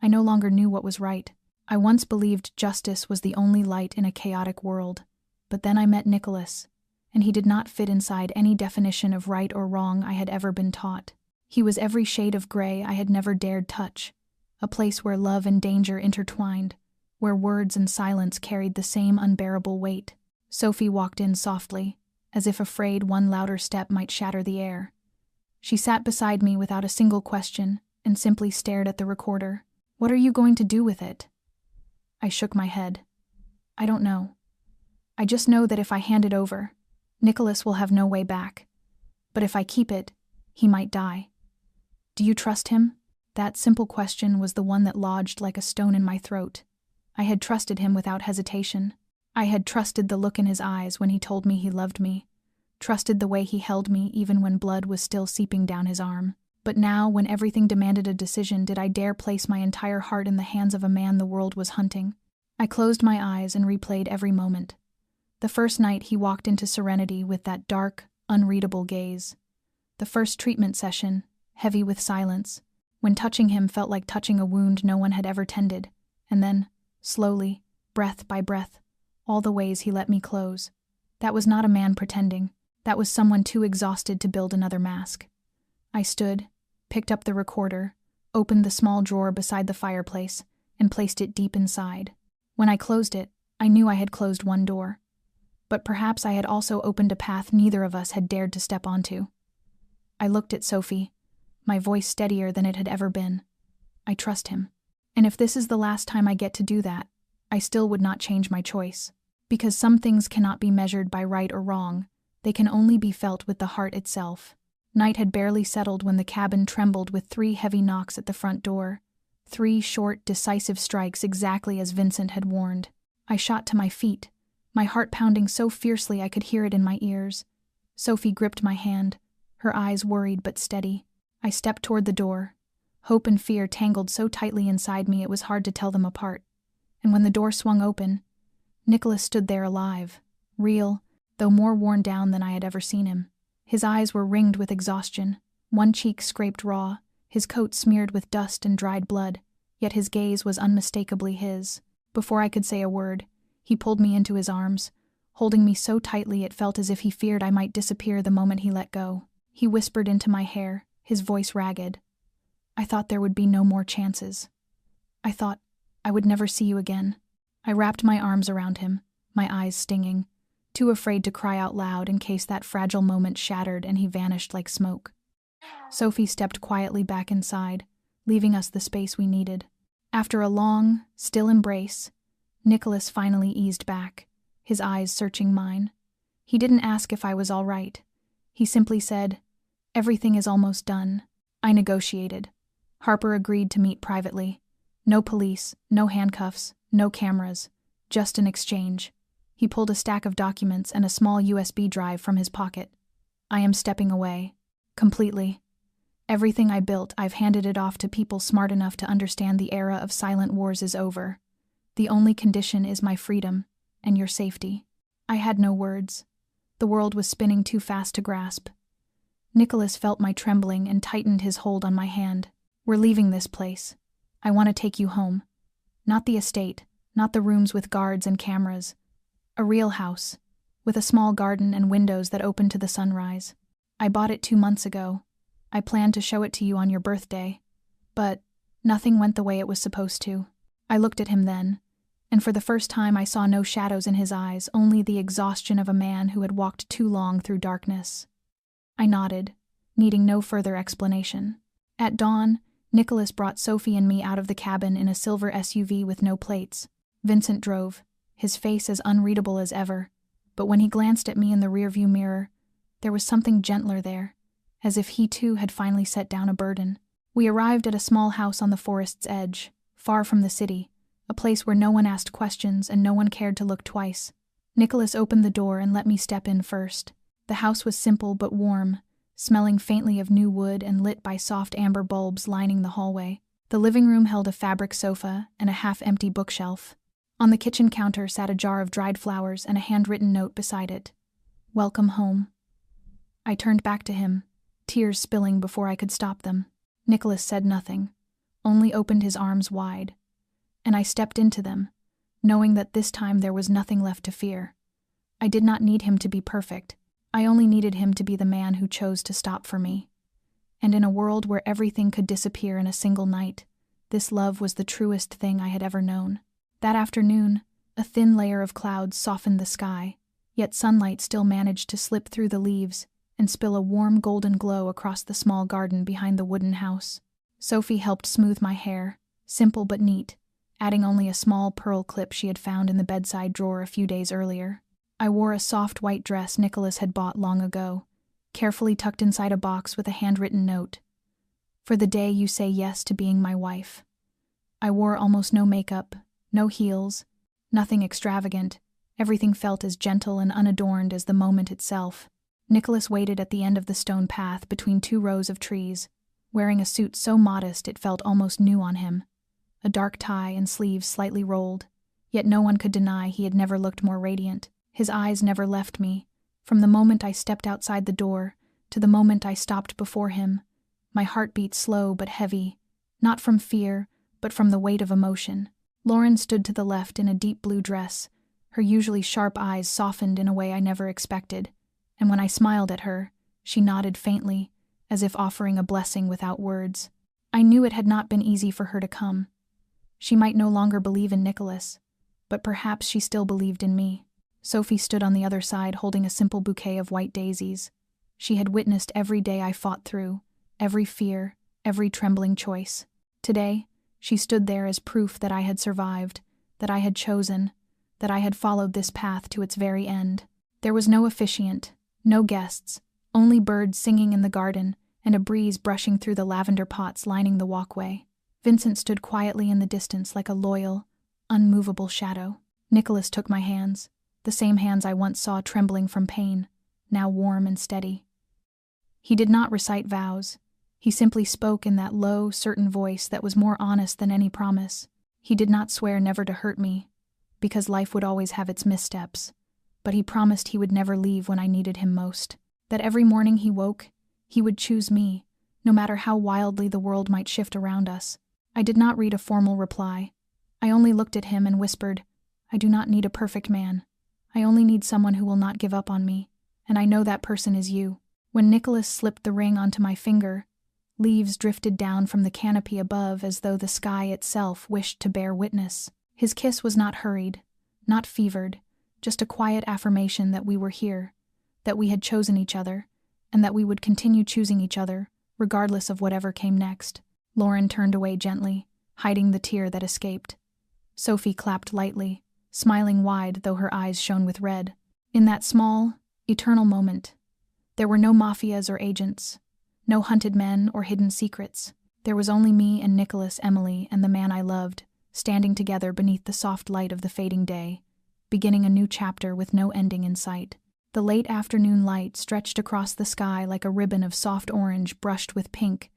I no longer knew what was right. I once believed justice was the only light in a chaotic world, but then I met Nicholas, and he did not fit inside any definition of right or wrong I had ever been taught. He was every shade of gray I had never dared touch, a place where love and danger intertwined, where words and silence carried the same unbearable weight. Sophie walked in softly, as if afraid one louder step might shatter the air. She sat beside me without a single question, and simply stared at the recorder. "What are you going to do with it?" I shook my head. "I don't know. I just know that if I hand it over, Nicholas will have no way back. But if I keep it, he might die." "Do you trust him?" That simple question was the one that lodged like a stone in my throat. I had trusted him without hesitation. I had trusted the look in his eyes when he told me he loved me, trusted the way he held me even when blood was still seeping down his arm. But now, when everything demanded a decision, did I dare place my entire heart in the hands of a man the world was hunting? I closed my eyes and replayed every moment. The first night he walked into Serenity with that dark, unreadable gaze. The first treatment session, heavy with silence, when touching him felt like touching a wound no one had ever tended. And then, slowly, breath by breath, all the ways he let me close. That was not a man pretending. That was someone too exhausted to build another mask. I stood, picked up the recorder, opened the small drawer beside the fireplace, and placed it deep inside. When I closed it, I knew I had closed one door. But perhaps I had also opened a path neither of us had dared to step onto. I looked at Sophie, my voice steadier than it had ever been. I trust him. And if this is the last time I get to do that, I still would not change my choice. Because some things cannot be measured by right or wrong, they can only be felt with the heart itself. Night had barely settled when the cabin trembled with 3 heavy knocks at the front door. 3 short, decisive strikes exactly as Vincent had warned. I shot to my feet, my heart pounding so fiercely I could hear it in my ears. Sophie gripped my hand, her eyes worried but steady. I stepped toward the door. Hope and fear tangled so tightly inside me it was hard to tell them apart. And when the door swung open, Nicholas stood there alive, real, though more worn down than I had ever seen him. His eyes were ringed with exhaustion, one cheek scraped raw, his coat smeared with dust and dried blood, yet his gaze was unmistakably his. Before I could say a word, he pulled me into his arms, holding me so tightly it felt as if he feared I might disappear the moment he let go. He whispered into my hair, his voice ragged. "I thought there would be no more chances. I thought I would never see you again." I wrapped my arms around him, my eyes stinging, too afraid to cry out loud in case that fragile moment shattered and he vanished like smoke. Sophie stepped quietly back inside, leaving us the space we needed. After a long, still embrace, Nicholas finally eased back, his eyes searching mine. He didn't ask if I was all right. He simply said, "Everything is almost done." I negotiated. Harper agreed to meet privately. No police, no handcuffs, no cameras, just an exchange. He pulled a stack of documents and a small USB drive from his pocket. "I am stepping away. Completely. Everything I built, I've handed it off to people smart enough to understand the era of silent wars is over. The only condition is my freedom and your safety." I had no words. The world was spinning too fast to grasp. Nicholas felt my trembling and tightened his hold on my hand. "We're leaving this place. I want to take you home. Not the estate, not the rooms with guards and cameras. A real house, with a small garden and windows that open to the sunrise. I bought it 2 months ago. I planned to show it to you on your birthday. But nothing went the way it was supposed to." I looked at him then, and for the first time I saw no shadows in his eyes, only the exhaustion of a man who had walked too long through darkness. I nodded, needing no further explanation. At dawn, Nicholas brought Sophie and me out of the cabin in a silver SUV with no plates. Vincent drove, his face as unreadable as ever, but when he glanced at me in the rearview mirror, there was something gentler there, as if he too had finally set down a burden. We arrived at a small house on the forest's edge, far from the city, a place where no one asked questions and no one cared to look twice. Nicholas opened the door and let me step in first. The house was simple but warm, smelling faintly of new wood and lit by soft amber bulbs lining the hallway. The living room held a fabric sofa and a half-empty bookshelf. On the kitchen counter sat a jar of dried flowers and a handwritten note beside it. "Welcome home." I turned back to him, tears spilling before I could stop them. Nicholas said nothing, only opened his arms wide. And I stepped into them, knowing that this time there was nothing left to fear. I did not need him to be perfect. I only needed him to be the man who chose to stop for me. And in a world where everything could disappear in a single night, this love was the truest thing I had ever known. That afternoon, a thin layer of clouds softened the sky, yet sunlight still managed to slip through the leaves and spill a warm golden glow across the small garden behind the wooden house. Sophie helped smooth my hair, simple but neat, adding only a small pearl clip she had found in the bedside drawer a few days earlier. I wore a soft white dress Nicholas had bought long ago, carefully tucked inside a box with a handwritten note. For the day you say yes to being my wife. I wore almost no makeup, no heels, nothing extravagant. Everything felt as gentle and unadorned as the moment itself. Nicholas waited at the end of the stone path between two rows of trees, wearing a suit so modest it felt almost new on him. A dark tie and sleeves slightly rolled, yet no one could deny he had never looked more radiant. His eyes never left me, from the moment I stepped outside the door to the moment I stopped before him. My heart beat slow but heavy, not from fear, but from the weight of emotion. Lauren stood to the left in a deep blue dress, her usually sharp eyes softened in a way I never expected, and when I smiled at her, she nodded faintly, as if offering a blessing without words. I knew it had not been easy for her to come. She might no longer believe in Nicholas, but perhaps she still believed in me. Sophie stood on the other side holding a simple bouquet of white daisies. She had witnessed every day I fought through, every fear, every trembling choice. Today, she stood there as proof that I had survived, that I had chosen, that I had followed this path to its very end. There was no officiant, no guests, only birds singing in the garden and a breeze brushing through the lavender pots lining the walkway. Vincent stood quietly in the distance like a loyal, unmovable shadow. Nicholas took my hands, the same hands I once saw trembling from pain, now warm and steady. He did not recite vows. He simply spoke in that low, certain voice that was more honest than any promise. He did not swear never to hurt me, because life would always have its missteps, but he promised he would never leave when I needed him most, that every morning he woke, he would choose me, no matter how wildly the world might shift around us. I did not read a formal reply. I only looked at him and whispered, I do not need a perfect man. I only need someone who will not give up on me, and I know that person is you. When Nicholas slipped the ring onto my finger, leaves drifted down from the canopy above as though the sky itself wished to bear witness. His kiss was not hurried, not fevered, just a quiet affirmation that we were here, that we had chosen each other, and that we would continue choosing each other, regardless of whatever came next. Lauren turned away gently, hiding the tear that escaped. Sophie clapped lightly, smiling wide though her eyes shone with red. In that small, eternal moment, there were no mafias or agents, no hunted men or hidden secrets. There was only me and Nicholas, Emily, and the man I loved, standing together beneath the soft light of the fading day, beginning a new chapter with no ending in sight. The late afternoon light stretched across the sky like a ribbon of soft orange brushed with pink,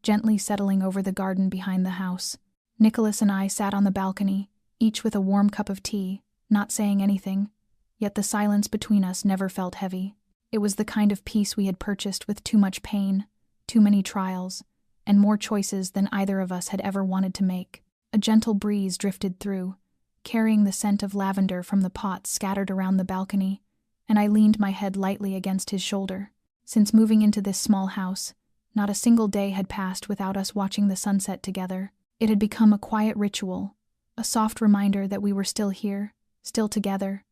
gently settling over the garden behind the house. Nicholas and I sat on the balcony, each with a warm cup of tea, not saying anything, yet the silence between us never felt heavy. It was the kind of peace we had purchased with too much pain, too many trials, and more choices than either of us had ever wanted to make. A gentle breeze drifted through, carrying the scent of lavender from the pots scattered around the balcony, and I leaned my head lightly against his shoulder. Since moving into this small house, not a single day had passed without us watching the sunset together. It had become a quiet ritual, a soft reminder that we were still here, still together,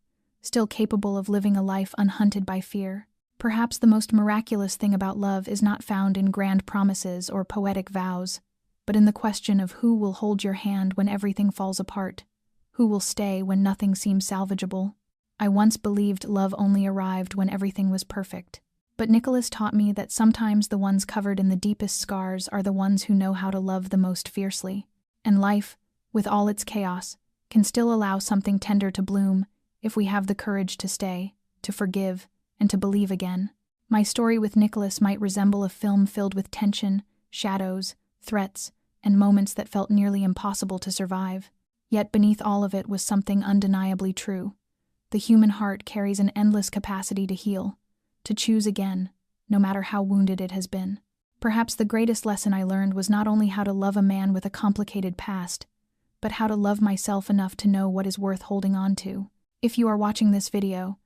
still capable of living a life unhunted by fear. Perhaps the most miraculous thing about love is not found in grand promises or poetic vows, but in the question of who will hold your hand when everything falls apart, who will stay when nothing seems salvageable. I once believed love only arrived when everything was perfect, but Nicholas taught me that sometimes the ones covered in the deepest scars are the ones who know how to love the most fiercely, and life, with all its chaos, can still allow something tender to bloom if we have the courage to stay, to forgive, and to believe again. My story with Nicholas might resemble a film filled with tension, shadows, threats, and moments that felt nearly impossible to survive. Yet beneath all of it was something undeniably true. The human heart carries an endless capacity to heal, to choose again, no matter how wounded it has been. Perhaps the greatest lesson I learned was not only how to love a man with a complicated past, but how to love myself enough to know what is worth holding on to. If you are watching this video,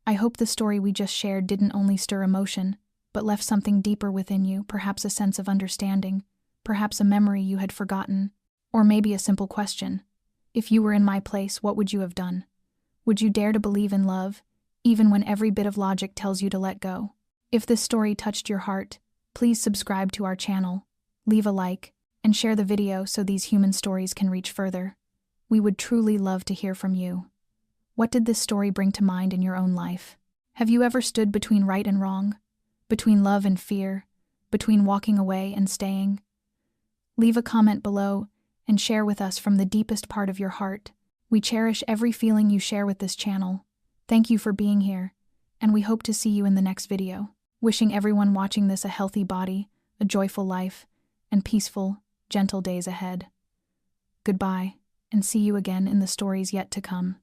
I hope the story we just shared didn't only stir emotion, but left something deeper within you, perhaps a sense of understanding, perhaps a memory you had forgotten, or maybe a simple question. If you were in my place, what would you have done? Would you dare to believe in love, even when every bit of logic tells you to let go? If this story touched your heart, please subscribe to our channel, leave a like, and share the video so these human stories can reach further. We would truly love to hear from you. What did this story bring to mind in your own life? Have you ever stood between right and wrong? Between love and fear? Between walking away and staying? Leave a comment below and share with us from the deepest part of your heart. We cherish every feeling you share with this channel. Thank you for being here, and we hope to see you in the next video. Wishing everyone watching this a healthy body, a joyful life, and peaceful, gentle days ahead. Goodbye, and see you again in the stories yet to come.